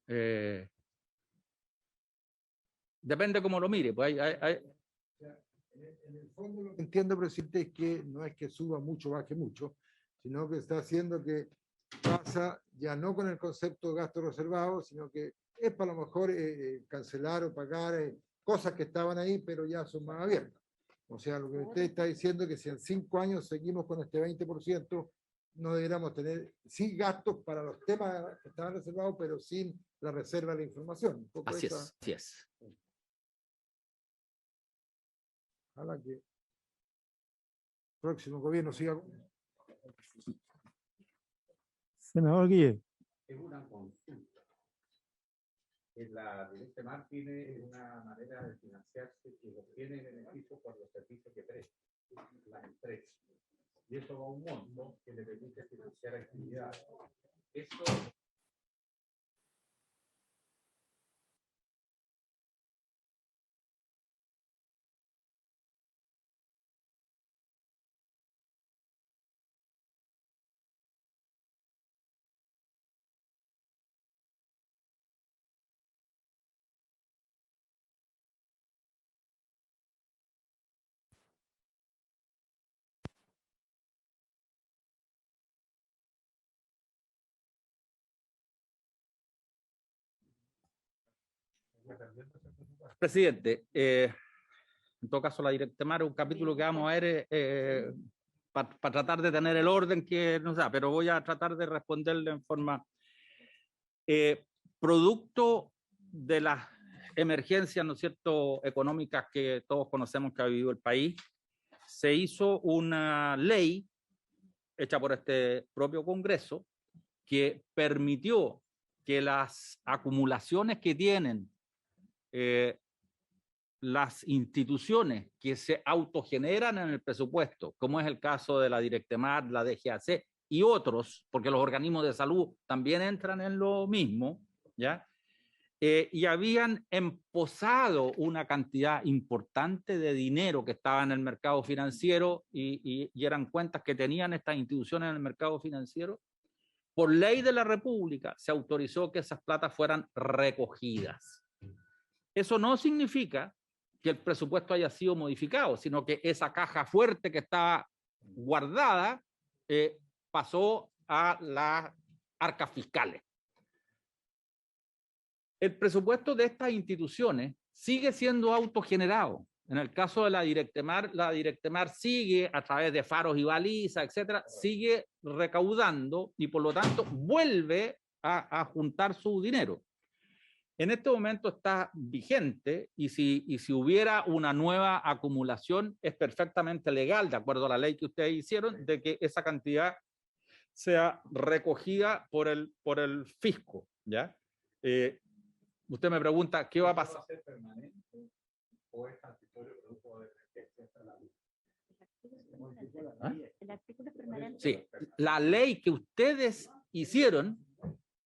depende cómo lo mire. Pues En el fondo lo que entiendo, presidente, es que no es que suba mucho, baje mucho, sino que está haciendo que pasa ya no con el concepto de gasto reservado, sino que es para lo mejor cancelar o pagar cosas que estaban ahí, pero ya son más abiertas. O sea, lo que usted está diciendo es que si en 5 años seguimos con este 20%, no deberíamos tener, sí, gastos para los temas que estaban reservados, pero sin la reserva de la información. Así es, así es. Ojalá que el próximo gobierno siga. Senador Guille. Es una consulta. La Directa Mar tiene una manera de financiarse que obtiene beneficios por los servicios que presta las empresas. Y eso va a un monto que le permite financiar actividades. Eso Presidente, en todo caso la Directemar es un capítulo que vamos a ver para tratar de tener el orden que nos da, pero voy a tratar de responderle en forma producto de las emergencias, ¿no es cierto?, económicas que todos conocemos que ha vivido el país. Se hizo una ley hecha por este propio Congreso que permitió que las acumulaciones que tienen las instituciones que se autogeneran en el presupuesto, como es el caso de la Directemar, la DGAC y otros, porque los organismos de salud también entran en lo mismo, ¿ya? Y habían emposado una cantidad importante de dinero que estaba en el mercado financiero y eran cuentas que tenían estas instituciones en el mercado financiero. Por ley de la República se autorizó que esas platas fueran recogidas. Eso no significa que el presupuesto haya sido modificado, sino que esa caja fuerte que estaba guardada pasó a las arcas fiscales. El presupuesto de estas instituciones sigue siendo autogenerado. En el caso de la Directemar sigue a través de faros y balizas, etcétera, sigue recaudando y por lo tanto vuelve a juntar su dinero. En este momento está vigente y si hubiera una nueva acumulación es perfectamente legal, de acuerdo a la ley que ustedes hicieron, de que esa cantidad sea recogida por el fisco, ¿ya? Usted me pregunta, ¿qué va a pasar? ¿Va a ser permanente o es transitorio producto de emergencia? ¿Ah? El artículo es permanente. Sí, la ley que ustedes hicieron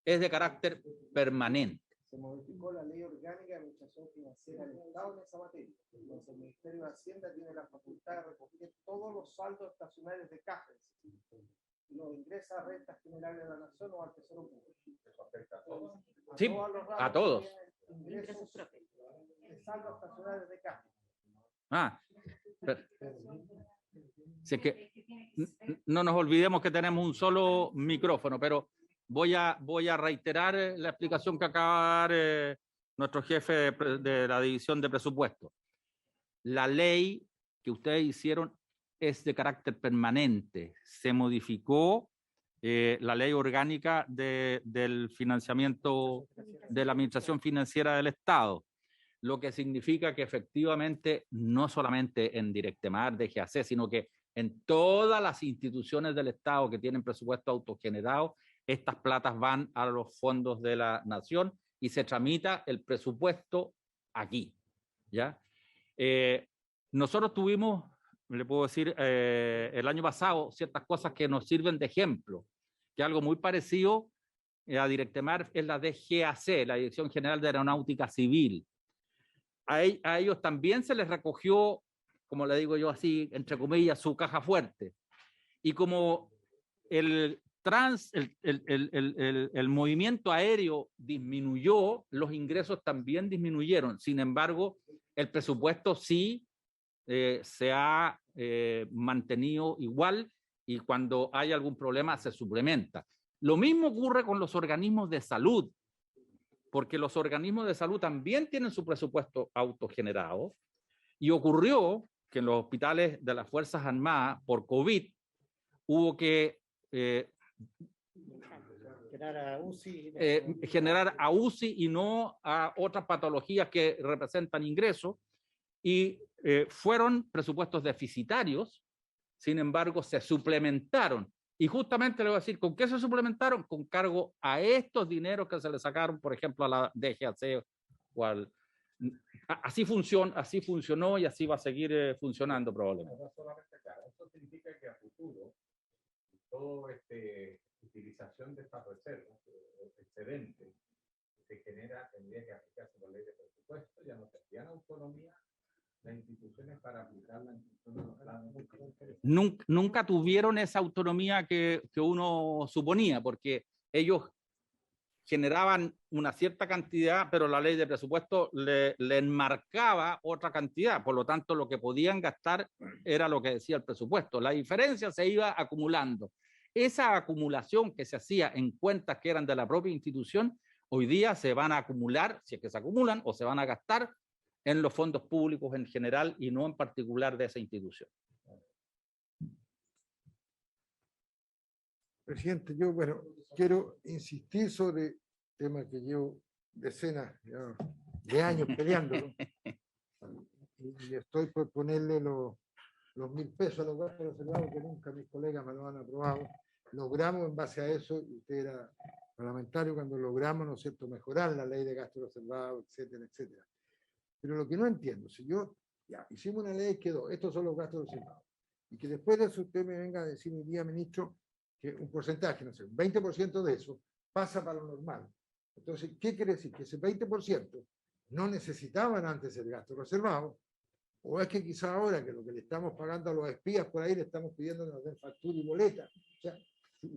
es de carácter permanente. Se modificó la ley orgánica de administración financiera del Estado en esa materia. Entonces el Ministerio de Hacienda tiene la facultad de recoger todos los saldos estacionarios de cajas y los ingresa a rentas generales de la Nación o al Tesoro Público. Eso afecta a todos. Sí, a todos. Ingresos de saldos estacionarios de cajas. Si es que no nos olvidemos que tenemos un solo micrófono, pero voy a reiterar la explicación que acaba de dar nuestro jefe de la División de Presupuesto. La ley que ustedes hicieron es de carácter permanente. Se modificó la ley orgánica del financiamiento de la Administración Financiera del Estado, lo que significa que efectivamente no solamente en Directemar, DGAC, sino que en todas las instituciones del Estado que tienen presupuesto autogenerado, estas platas van a los fondos de la Nación y se tramita el presupuesto aquí, ¿ya? Nosotros tuvimos, le puedo decir, el año pasado ciertas cosas que nos sirven de ejemplo, que algo muy parecido a Directemar es la DGAC, la Dirección General de Aeronáutica Civil. A ellos también se les recogió, como le digo yo así, entre comillas, su caja fuerte. Y como el movimiento aéreo disminuyó, los ingresos también disminuyeron. Sin embargo, el presupuesto sí se ha mantenido igual y cuando hay algún problema se suplementa. Lo mismo ocurre con los organismos de salud, porque los organismos de salud también tienen su presupuesto autogenerado y ocurrió que en los hospitales de las Fuerzas Armadas por COVID hubo que generar a UCI y no a otras patologías que representan ingresos y fueron presupuestos deficitarios, sin embargo se suplementaron. Y justamente le voy a decir, ¿con qué se suplementaron? Con cargo a estos dineros que se le sacaron, por ejemplo, a la DGAC o al... Así funcionó y así va a seguir funcionando probablemente. Esto significa que a futuro toda utilización de estas reservas, excedentes, que se genera, tendría que aplicarse la ley de presupuesto, ya no tendrían autonomía las instituciones para aplicar la institución. Nunca tuvieron esa autonomía que uno suponía, porque ellos generaban una cierta cantidad, pero la ley de presupuesto le enmarcaba otra cantidad, por lo tanto lo que podían gastar era lo que decía el presupuesto. La diferencia se iba acumulando. Esa acumulación que se hacía en cuentas que eran de la propia institución, Hoy día se van a acumular, si es que se acumulan, o se van a gastar en los fondos públicos en general y no en particular de esa institución. Presidente, yo, bueno, quiero insistir sobre temas que llevo decenas de años peleando, ¿no? Y estoy por ponerle los 1.000 pesos a los gastos reservados que nunca mis colegas me lo han aprobado. Logramos en base a eso, y usted era parlamentario cuando logramos, ¿no es cierto?, mejorar la ley de gastos reservados, etcétera, etcétera. Pero lo que no entiendo, si yo, ya, hicimos una ley que quedó, estos son los gastos reservados, y que después de eso usted me venga a decir un día, ministro, que un porcentaje, no sé, un 20% de eso pasa para lo normal. Entonces, ¿qué quiere decir? Que ese 20% no necesitaban antes el gasto reservado, o es que quizá ahora que lo que le estamos pagando a los espías por ahí le estamos pidiendo que nos den factura y boleta. O sea,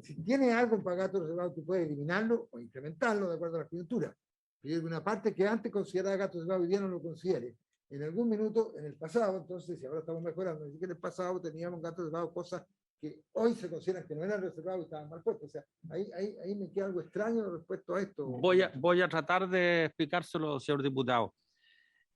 si tiene algo para gasto reservado, tú puedes eliminarlo o incrementarlo de acuerdo a la coyuntura. Y hay una parte que antes consideraba gasto reservado hoy día no lo considere. En algún minuto, en el pasado, entonces, si ahora estamos mejorando, así que en el pasado teníamos gasto reservado, cosas que hoy se consideran que no eran reservados y estaban mal puestos. O sea, ahí me queda algo extraño respecto a esto. Voy a tratar de explicárselo, señor diputado.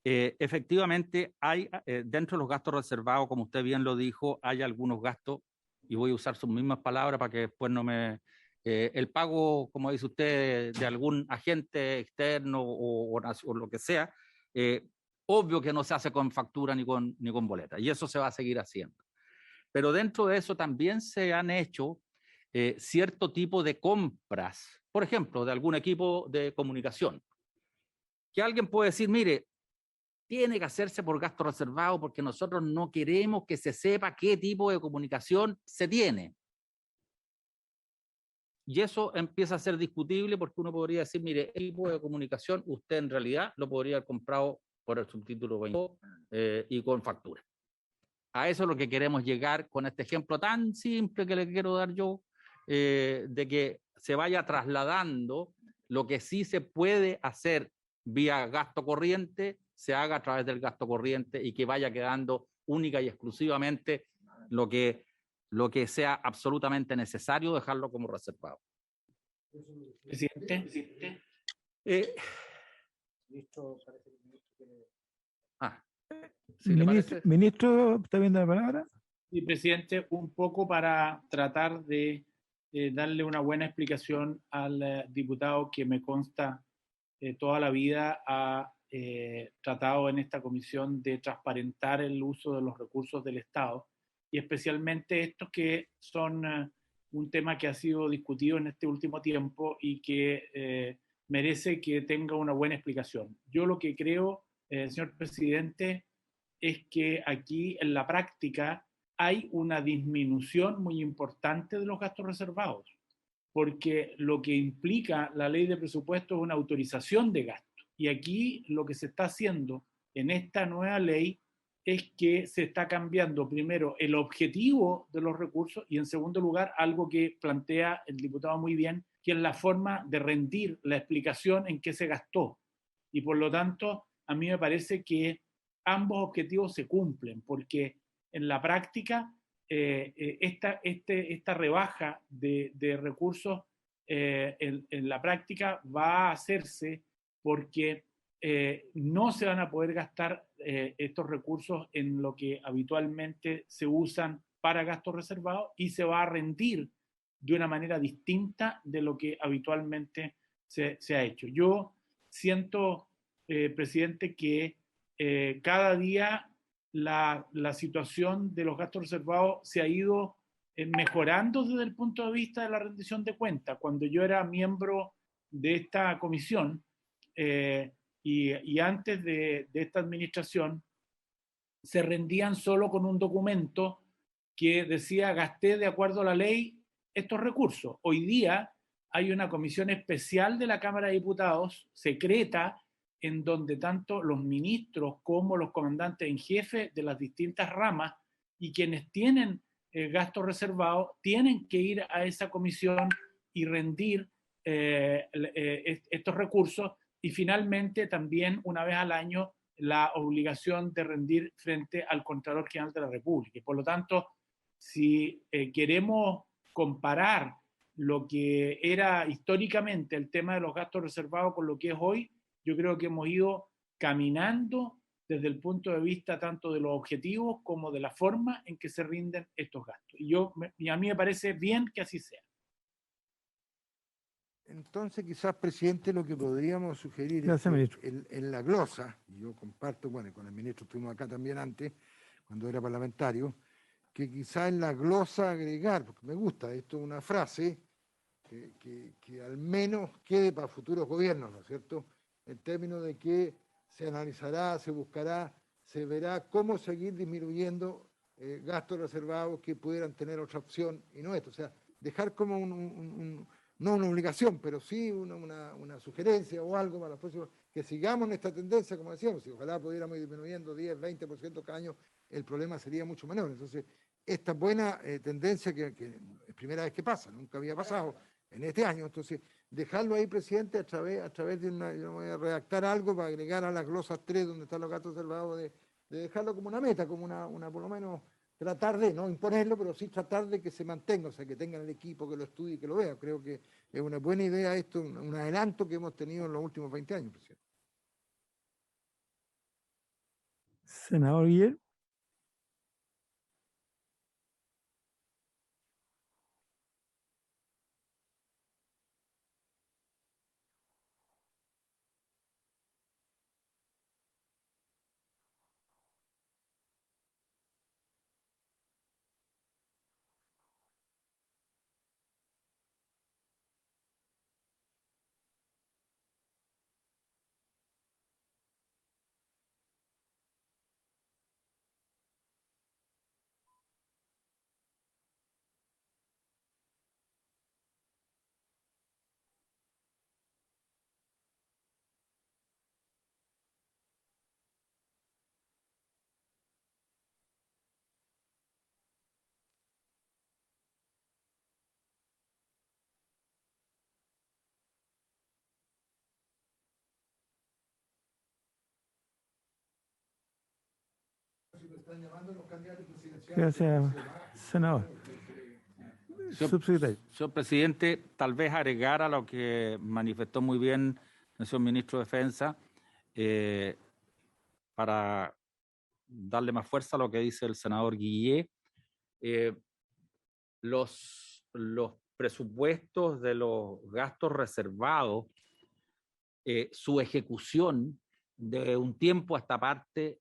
Efectivamente, hay dentro de los gastos reservados, como usted bien lo dijo, hay algunos gastos, y voy a usar sus mismas palabras para que después no me... el pago, como dice usted, de algún agente externo o lo que sea, obvio que no se hace con factura ni con boleta, y eso se va a seguir haciendo. Pero dentro de eso también se han hecho cierto tipo de compras, por ejemplo, de algún equipo de comunicación, que alguien puede decir, mire, tiene que hacerse por gasto reservado porque nosotros no queremos que se sepa qué tipo de comunicación se tiene. Y eso empieza a ser discutible porque uno podría decir, mire, el tipo de comunicación usted en realidad lo podría haber comprado por el subtítulo 20 y con factura. A eso es lo que queremos llegar con este ejemplo tan simple que le quiero dar yo, de que se vaya trasladando lo que sí se puede hacer vía gasto corriente, se haga a través del gasto corriente y que vaya quedando única y exclusivamente lo que sea absolutamente necesario dejarlo como reservado. Presidente. ¿Sí le parece? Ministro, ¿está viendo la palabra? Sí, presidente, un poco para tratar de darle una buena explicación al diputado que me consta toda la vida ha tratado en esta comisión de transparentar el uso de los recursos del Estado, y especialmente estos que son un tema que ha sido discutido en este último tiempo y que merece que tenga una buena explicación. Yo lo que creo, señor presidente, es que aquí en la práctica hay una disminución muy importante de los gastos reservados, porque lo que implica la ley de presupuesto es una autorización de gasto. Y aquí lo que se está haciendo en esta nueva ley es que se está cambiando primero el objetivo de los recursos y en segundo lugar algo que plantea el diputado muy bien, que es la forma de rendir la explicación en qué se gastó. Y por lo tanto, a mí me parece que ambos objetivos se cumplen, porque en la práctica esta rebaja de recursos en la práctica va a hacerse porque no se van a poder gastar estos recursos en lo que habitualmente se usan para gastos reservados y se va a rendir de una manera distinta de lo que habitualmente se ha hecho. Yo siento, presidente, que cada día la situación de los gastos reservados se ha ido mejorando desde el punto de vista de la rendición de cuentas. Cuando yo era miembro de esta comisión y antes de esta administración, se rendían solo con un documento que decía gasté de acuerdo a la ley estos recursos. Hoy día hay una comisión especial de la Cámara de Diputados, secreta, en donde tanto los ministros como los comandantes en jefe de las distintas ramas y quienes tienen gastos reservados tienen que ir a esa comisión y rendir estos recursos, y finalmente también una vez al año la obligación de rendir frente al Contralor General de la República. Y por lo tanto, si queremos comparar lo que era históricamente el tema de los gastos reservados con lo que es hoy, yo creo que hemos ido caminando desde el punto de vista tanto de los objetivos como de la forma en que se rinden estos gastos. Y a mí me parece bien que así sea. Entonces, quizás, presidente, lo que podríamos sugerir Gracias, es que ministro. en la glosa, y yo comparto, bueno, con el ministro estuvimos acá también antes, cuando era parlamentario, que quizás en la glosa agregar, porque me gusta esto, una frase que al menos quede para futuros gobiernos, ¿no es cierto? En términos de que se analizará, se buscará, se verá cómo seguir disminuyendo gastos reservados que pudieran tener otra opción y no esto. O sea, dejar como no una obligación, pero sí una sugerencia o algo para los próximos, que sigamos en esta tendencia, como decíamos, si ojalá pudiéramos ir disminuyendo 10, 20% cada año, el problema sería mucho menor. Entonces, esta buena tendencia que es primera vez que pasa, nunca había pasado en este año, entonces dejarlo ahí, presidente, a través de yo voy a redactar algo para agregar a las glosas 3, donde están los gastos reservados, de dejarlo como una meta, como una por lo menos, tratar de, no imponerlo, pero sí tratar de que se mantenga, o sea, que tengan el equipo, que lo estudie y que lo vea. Creo que es una buena idea esto, un adelanto que hemos tenido en los últimos 20 años, presidente. Senador Guillermo. Gracias, senador. Subsecretario. Señor presidente, tal vez agregar a lo que manifestó muy bien el señor ministro de Defensa, para darle más fuerza a lo que dice el senador Guillé. Los presupuestos de los gastos reservados, su ejecución de un tiempo a esta parte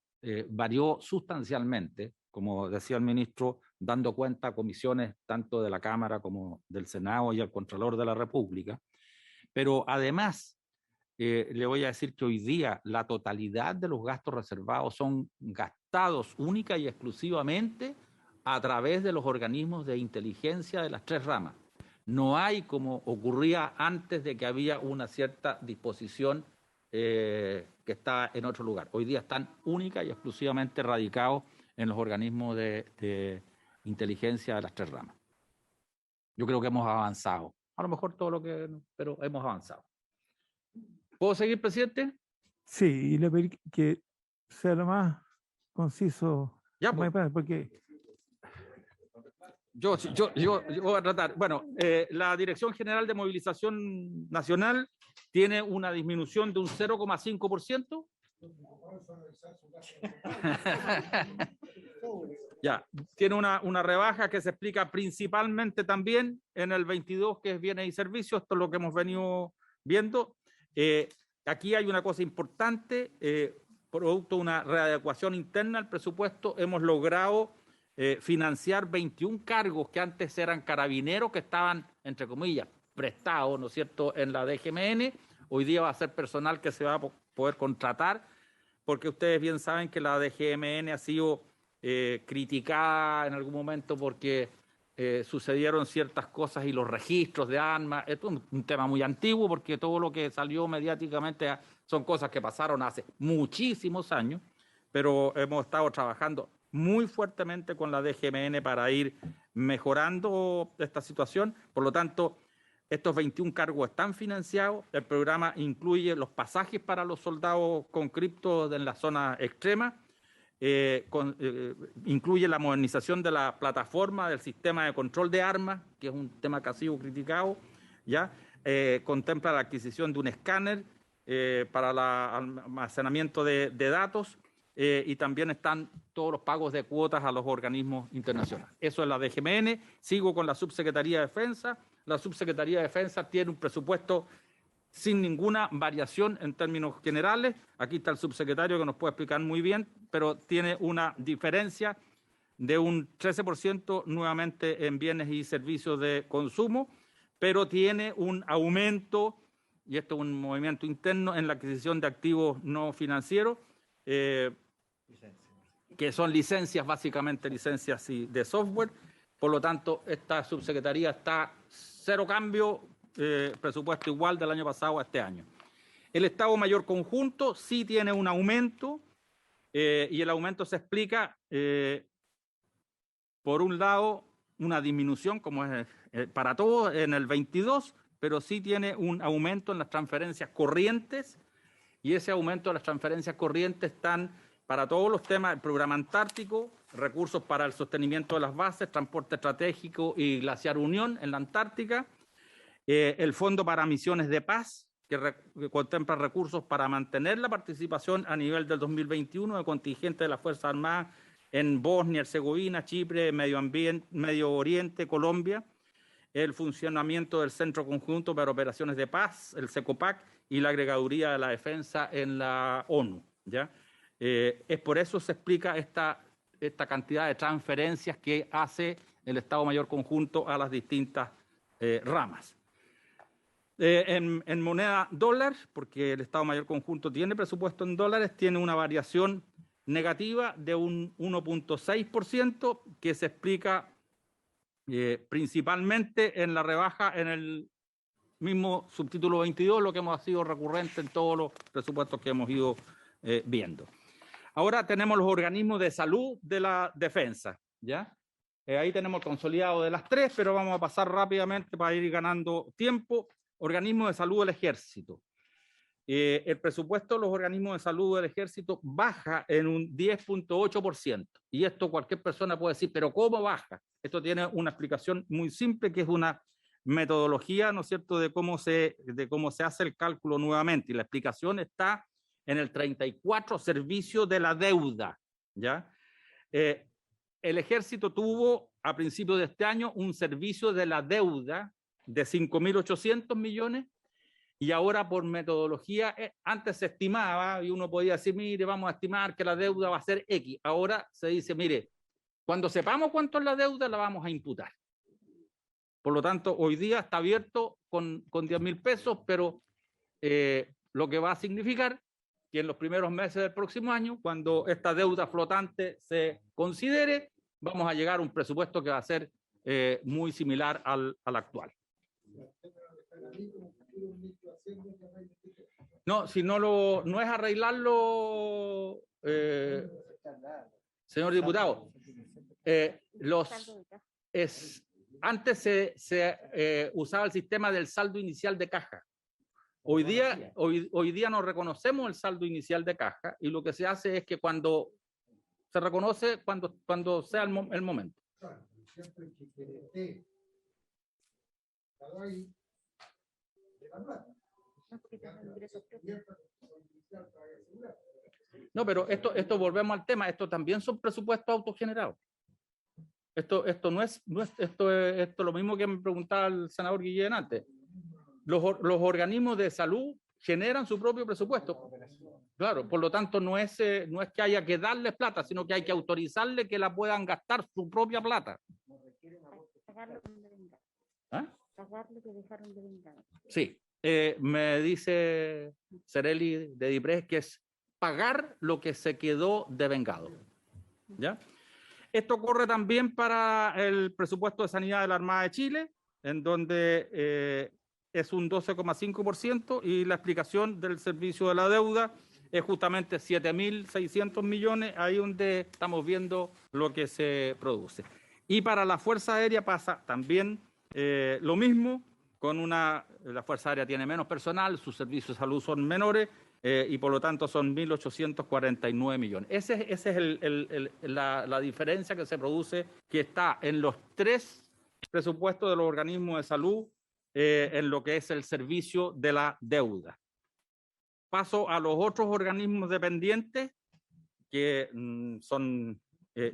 varió sustancialmente, como decía el ministro, dando cuenta a comisiones tanto de la Cámara como del Senado y al Contralor de la República. Pero además, le voy a decir que hoy día la totalidad de los gastos reservados son gastados única y exclusivamente a través de los organismos de inteligencia de las tres ramas. No hay, como ocurría antes, de que había una cierta disposición que está en otro lugar. Hoy día están única y exclusivamente radicados en los organismos de inteligencia de las tres ramas. Yo creo que hemos avanzado. A lo mejor todo lo que... pero hemos avanzado. ¿Puedo seguir, presidente? Sí, y le pedí que sea lo más conciso. Ya, pues. Porque... Yo voy a tratar. Bueno, la Dirección General de Movilización Nacional tiene una disminución de un 0,5%. Ya, tiene una rebaja que se explica principalmente también en el 22, que es bienes y servicios. Esto es lo que hemos venido viendo. Aquí hay una cosa importante, producto de una readecuación interna al presupuesto, hemos logrado financiar 21 cargos que antes eran carabineros, que estaban, entre comillas, prestados, ¿no es cierto?, en la DGMN. Hoy día va a ser personal que se va a poder contratar, porque ustedes bien saben que la DGMN ha sido criticada en algún momento porque sucedieron ciertas cosas y los registros de armas. Esto es un tema muy antiguo, porque todo lo que salió mediáticamente son cosas que pasaron hace muchísimos años, pero hemos estado trabajando muy fuertemente con la DGMN para ir mejorando esta situación. Por lo tanto, estos 21 cargos están financiados. El programa incluye los pasajes para los soldados con cripto en la zona extrema. incluye la modernización de la plataforma del sistema de control de armas, que es un tema que ha sido criticado, ¿ya? Contempla la adquisición de un escáner para el almacenamiento de datos, y también están todos los pagos de cuotas a los organismos internacionales. Eso es la DGMN. Sigo con la Subsecretaría de Defensa. La Subsecretaría de Defensa tiene un presupuesto sin ninguna variación en términos generales. Aquí está el subsecretario que nos puede explicar muy bien, pero tiene una diferencia de un 13% nuevamente en bienes y servicios de consumo, pero tiene un aumento, y esto es un movimiento interno, en la adquisición de activos no financieros, que son licencias, básicamente licencias de software. Por lo tanto, esta subsecretaría está cero cambio, presupuesto igual del año pasado a este año. El Estado Mayor Conjunto sí tiene un aumento, y el aumento se explica, por un lado, una disminución, como es para todos, en el 22, pero sí tiene un aumento en las transferencias corrientes, y ese aumento de las transferencias corrientes están para todos los temas del programa antártico, recursos para el sostenimiento de las bases, transporte estratégico y glaciar Unión en la Antártica, el Fondo para Misiones de Paz, que contempla recursos para mantener la participación a nivel del 2021 de contingente de las Fuerzas Armadas en Bosnia, Herzegovina, Chipre, Medio Oriente, Colombia, el funcionamiento del Centro Conjunto para Operaciones de Paz, el CECOPAC, y la Agregaduría de la Defensa en la ONU, ¿ya? Es por eso se explica esta cantidad de transferencias que hace el Estado Mayor Conjunto a las distintas ramas. En moneda dólar, porque el Estado Mayor Conjunto tiene presupuesto en dólares, tiene una variación negativa de un 1.6%, que se explica principalmente en la rebaja en el mismo subtítulo 22, lo que hemos sido recurrente en todos los presupuestos que hemos ido viendo. Ahora tenemos los organismos de salud de la defensa, ¿ya? Ahí tenemos el consolidado de las tres, pero vamos a pasar rápidamente para ir ganando tiempo. Organismos de salud del Ejército. El presupuesto de los organismos de salud del Ejército baja en un 10.8%. Y esto cualquier persona puede decir, ¿pero cómo baja? Esto tiene una explicación muy simple, que es una metodología, ¿no es cierto?, de cómo se hace el cálculo nuevamente. Y la explicación está en el 34, servicio de la deuda, ¿ya? El Ejército tuvo a principios de este año un servicio de la deuda de 5.800 millones, y ahora por metodología, antes se estimaba y uno podía decir, mire, vamos a estimar que la deuda va a ser X. Ahora se dice, mire, cuando sepamos cuánto es la deuda, la vamos a imputar. Por lo tanto, hoy día está abierto con 10.000 pesos, pero lo que va a significar que en los primeros meses del próximo año, cuando esta deuda flotante se considere, vamos a llegar a un presupuesto que va a ser muy similar al actual. No, si no es arreglarlo, señor diputado. Antes se usaba el sistema del saldo inicial de caja. Hoy día no reconocemos el saldo inicial de caja, y lo que se hace es que cuando se reconoce cuando sea el momento. No, pero esto volvemos al tema, esto también son presupuestos autogenerados. Esto no es esto es lo mismo que me preguntaba el senador Guillén antes. Los organismos de salud generan su propio presupuesto. Claro, por lo tanto no es que haya que darles plata, sino que hay que autorizarles que la puedan gastar su propia plata. ¿Ah? Sí, me dice Cerelli de Diprés que es pagar lo que se quedó devengado, ¿ya? Esto ocurre también para el presupuesto de sanidad de la Armada de Chile, en donde es un 12,5%, y la explicación del servicio de la deuda es justamente 7.600 millones, ahí donde estamos viendo lo que se produce. Y para la Fuerza Aérea pasa también lo mismo, la Fuerza Aérea tiene menos personal, sus servicios de salud son menores, y por lo tanto son 1.849 millones. Esa es la diferencia que se produce, que está en los tres presupuestos de los organismos de salud en lo que es el servicio de la deuda. Paso a los otros organismos dependientes que son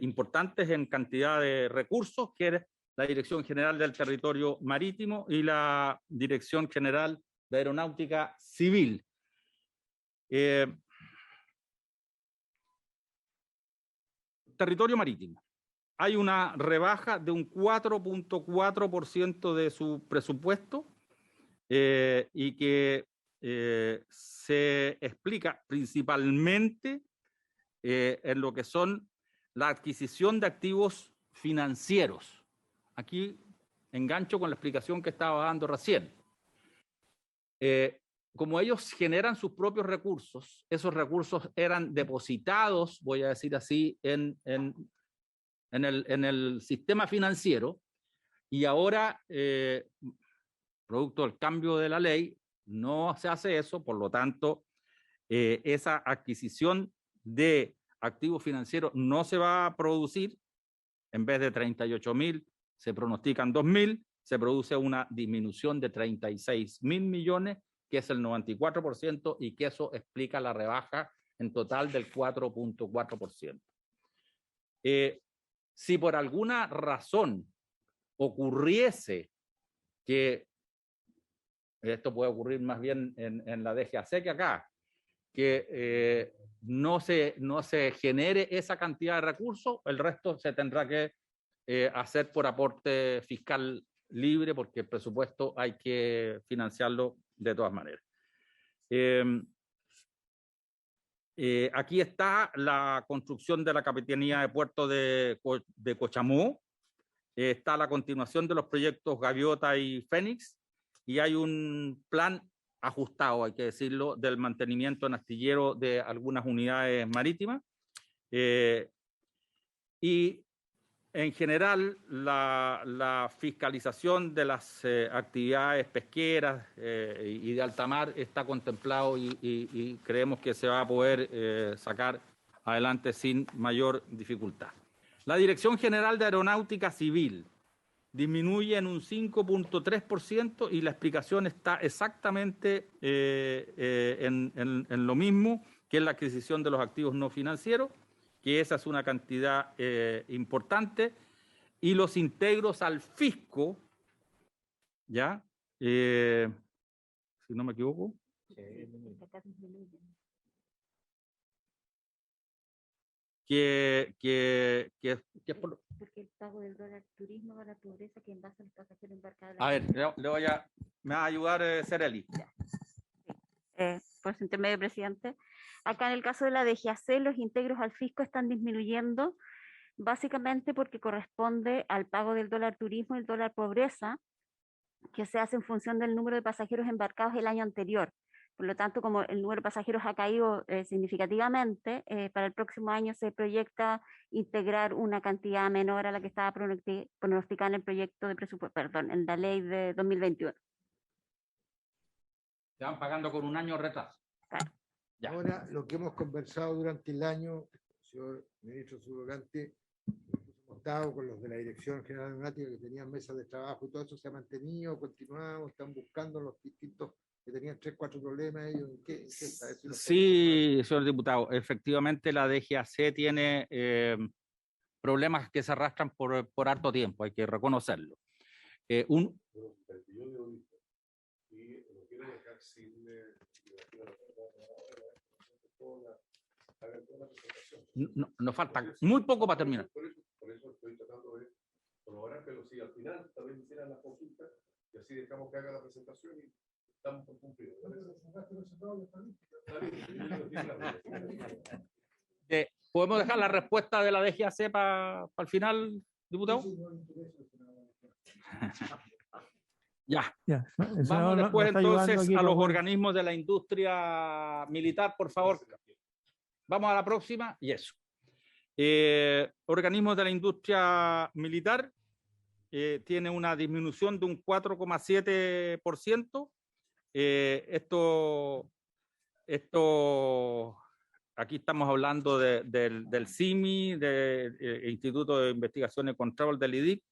importantes en cantidad de recursos, que es la Dirección General del Territorio Marítimo y la Dirección General de Aeronáutica Civil. Territorio Marítimo. Hay una rebaja de un 4.4% de su presupuesto y que se explica principalmente en lo que son la adquisición de activos financieros. Aquí engancho con la explicación que estaba dando recién. Como ellos generan sus propios recursos, esos recursos eran depositados, voy a decir así, en el sistema financiero, y ahora, producto del cambio de la ley, no se hace eso, por lo tanto, esa adquisición de activos financieros no se va a producir. En vez de 38.000, se pronostican 2.000, se produce una disminución de 36.000 millones, que es el 94%, y que eso explica la rebaja en total del 4.4%. Si por alguna razón ocurriese que, esto puede ocurrir más bien en la DGAC que acá, que no se genere esa cantidad de recursos, el resto se tendrá que hacer por aporte fiscal libre, porque el presupuesto hay que financiarlo de todas maneras. Aquí está la construcción de la Capitanía de Puerto de Cochamó, está la continuación de los proyectos Gaviota y Fénix, y hay un plan ajustado, hay que decirlo, del mantenimiento en astillero de algunas unidades marítimas. Y en general, la fiscalización de las actividades pesqueras y de alta mar está contemplado y creemos que se va a poder sacar adelante sin mayor dificultad. La Dirección General de Aeronáutica Civil disminuye en un 5.3% y la explicación está exactamente en lo mismo, que es la adquisición de los activos no financieros, que esa es una cantidad importante, y los integros al fisco, ¿ya? Si no me equivoco. Que es por... Porque el pago del dólar turismo va a la pobreza que envasa los pasajeros embarcados. A ver, me va a ayudar Cereli. Por su intermedio, presidente. Acá en el caso de la DGAC, los integros al fisco están disminuyendo básicamente porque corresponde al pago del dólar turismo y el dólar pobreza, que se hace en función del número de pasajeros embarcados el año anterior. Por lo tanto, como el número de pasajeros ha caído significativamente, para el próximo año se proyecta integrar una cantidad menor a la que estaba pronosticada en el proyecto de presupuesto, perdón, en la ley de 2021. Se van pagando con un año de retraso. Claro. Ya. Ahora, lo que hemos conversado durante el año, señor ministro subrogante, hemos estado con los de la Dirección General Aeronáutica que tenían mesas de trabajo y todo eso se ha mantenido, continuado, están buscando los distintos que tenían 3, 4 problemas. Ellos, ¿en qué está? Sí, señor diputado, efectivamente la DGAC tiene problemas que se arrastran por harto tiempo, hay que reconocerlo. Nos falta muy poco para terminar. Por eso estoy tratando de colaborar, pero si al final también hicieran las consultas y así dejamos que haga la presentación y estamos por cumplir. ¿Podemos dejar la respuesta de la DGAC para el final, diputado? Ya. Vamos después entonces a los organismos de la industria militar, por favor. Vamos a la próxima y eso. Organismos de la industria militar tiene una disminución de un 4,7%. Esto esto, aquí estamos hablando del CIMI, del Instituto de Investigación y Control del IDIC,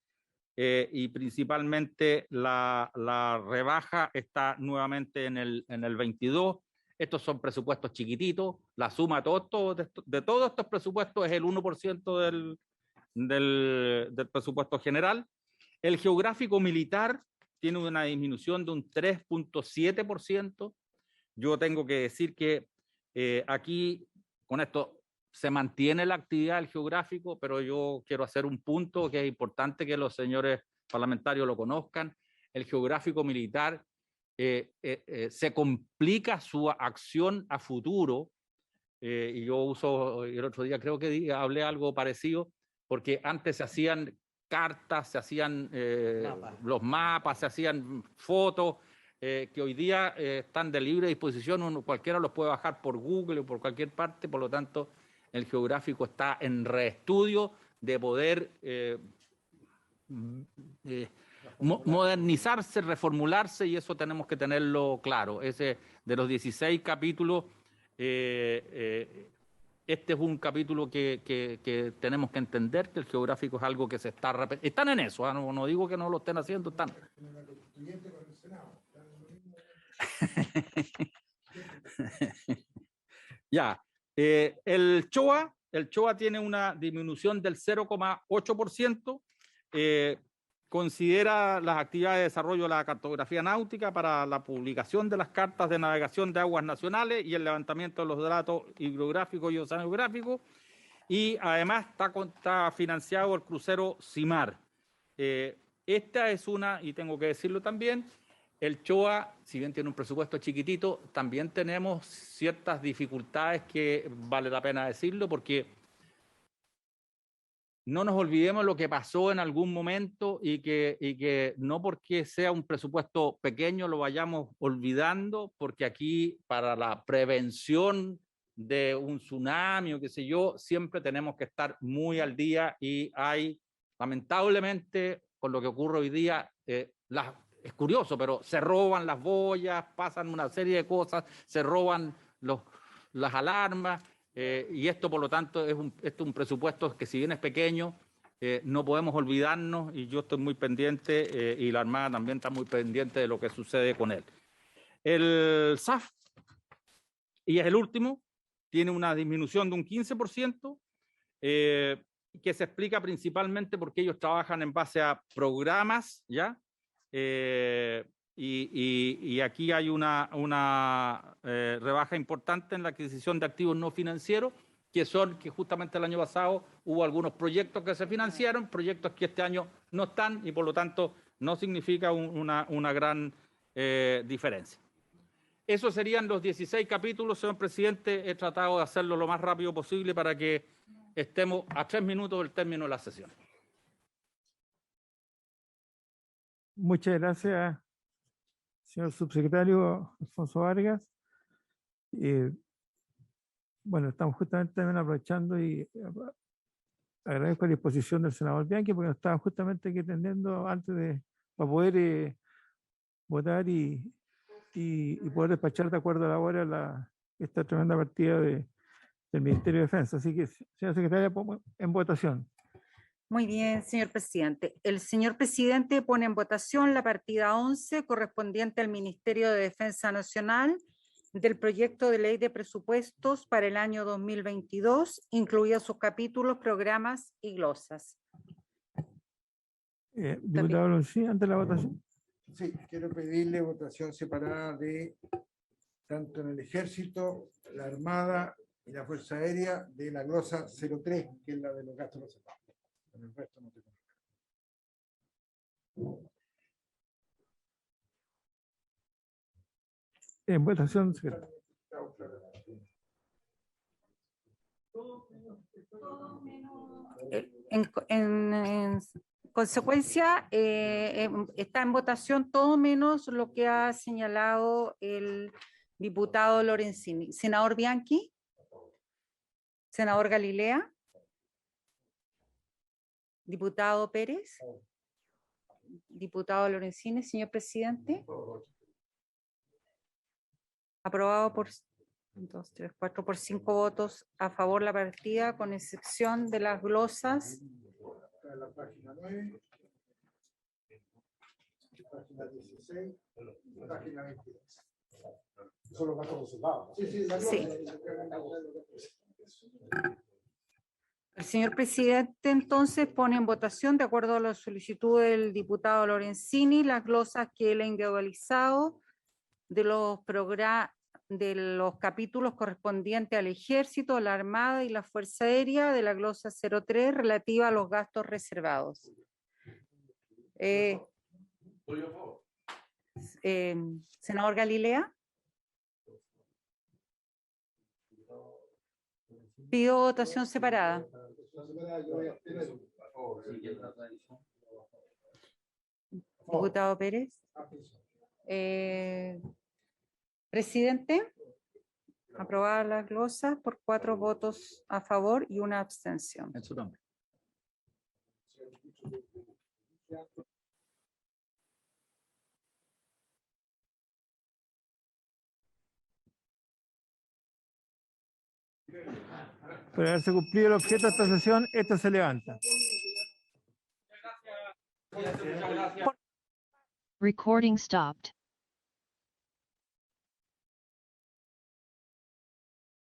y principalmente la rebaja está nuevamente en el 22. Estos son presupuestos chiquititos, la suma de todos estos presupuestos es el 1% del presupuesto general. El geográfico militar tiene una disminución de un 3.7%. Yo tengo que decir que aquí, con esto, se mantiene la actividad del geográfico, pero yo quiero hacer un punto que es importante que los señores parlamentarios lo conozcan. El geográfico militar se complica su acción a futuro, y yo uso, el otro día creo que hablé algo parecido, porque antes se hacían cartas, se hacían los mapas, se hacían fotos, que hoy día están de libre disposición, cualquiera los puede bajar por Google o por cualquier parte, por lo tanto el geográfico está en reestudio de poder modernizarse, reformularse, y eso tenemos que tenerlo claro. Ese de los 16 capítulos, este es un capítulo que tenemos que entender, que el geográfico es algo que se está... Están en eso, no digo que no lo estén haciendo, están... Ya, el CHOA tiene una disminución del 0,8%, considera las actividades de desarrollo de la cartografía náutica para la publicación de las cartas de navegación de aguas nacionales y el levantamiento de los datos hidrográficos y oceanográficos, y además está financiado el crucero CIMAR. Esta es una, y tengo que decirlo también, el CHOA, si bien tiene un presupuesto chiquitito, también tenemos ciertas dificultades que vale la pena decirlo, porque no nos olvidemos lo que pasó en algún momento y que no porque sea un presupuesto pequeño lo vayamos olvidando, porque aquí para la prevención de un tsunami o qué sé yo, siempre tenemos que estar muy al día, y hay, lamentablemente, con lo que ocurre hoy día, es curioso, pero se roban las boyas, pasan una serie de cosas, se roban las alarmas, y esto, por lo tanto, es un presupuesto que, si bien es pequeño, no podemos olvidarnos, y yo estoy muy pendiente, y la Armada también está muy pendiente de lo que sucede con él. El SAF, y es el último, tiene una disminución de un 15%, que se explica principalmente porque ellos trabajan en base a programas, ¿ya? Y aquí hay una rebaja importante en la adquisición de activos no financieros, que justamente el año pasado hubo algunos proyectos que se financiaron, proyectos que este año no están, y por lo tanto no significa una gran diferencia. Esos serían los 16 capítulos, señor presidente. He tratado de hacerlo lo más rápido posible para que estemos a 3 minutos del término de la sesión. Muchas gracias, señor subsecretario Alfonso Vargas. Bueno, estamos justamente también aprovechando y agradezco la disposición del senador Bianchi, porque nos estaba justamente aquí atendiendo antes para poder votar y poder despachar de acuerdo a la hora esta tremenda partida del Ministerio de Defensa. Así que, señora secretaria, pongo en votación. Muy bien, señor presidente. El señor presidente pone en votación la partida 11 correspondiente al Ministerio de Defensa Nacional del proyecto de ley de presupuestos para el año 2022, incluidos sus capítulos, programas y glosas. Diputado Alonso, ante la votación. Sí, quiero pedirle votación separada de tanto en el Ejército, la Armada y la Fuerza Aérea, de la glosa 03, que es la de los gastos reservados. En el resto no tengo. En votación, secretario. En consecuencia, está en votación todo menos lo que ha señalado el diputado Lorenzini. Senador Bianchi, senador Galilea, diputado Pérez, diputado Lorenzini, señor presidente. Aprobado por 2, 3, 4 por 5 votos a favor la partida, con excepción de las glosas. La página 9, página 16, página 22. Son los gastos reservados. Sí, sí, Sí. El señor presidente entonces pone en votación, de acuerdo a la solicitud del diputado Lorenzini, las glosas que él ha individualizado de los capítulos correspondientes al Ejército, la Armada y la Fuerza Aérea de la glosa 03 relativa a los gastos reservados. Senador Galilea. Pido votación separada. Diputado Pérez. Presidente, aprobadas las glosas por 4 votos a favor y 1 abstención. En su nombre. Por haberse cumplido el objeto de esta sesión, esta se levanta. Recording stopped.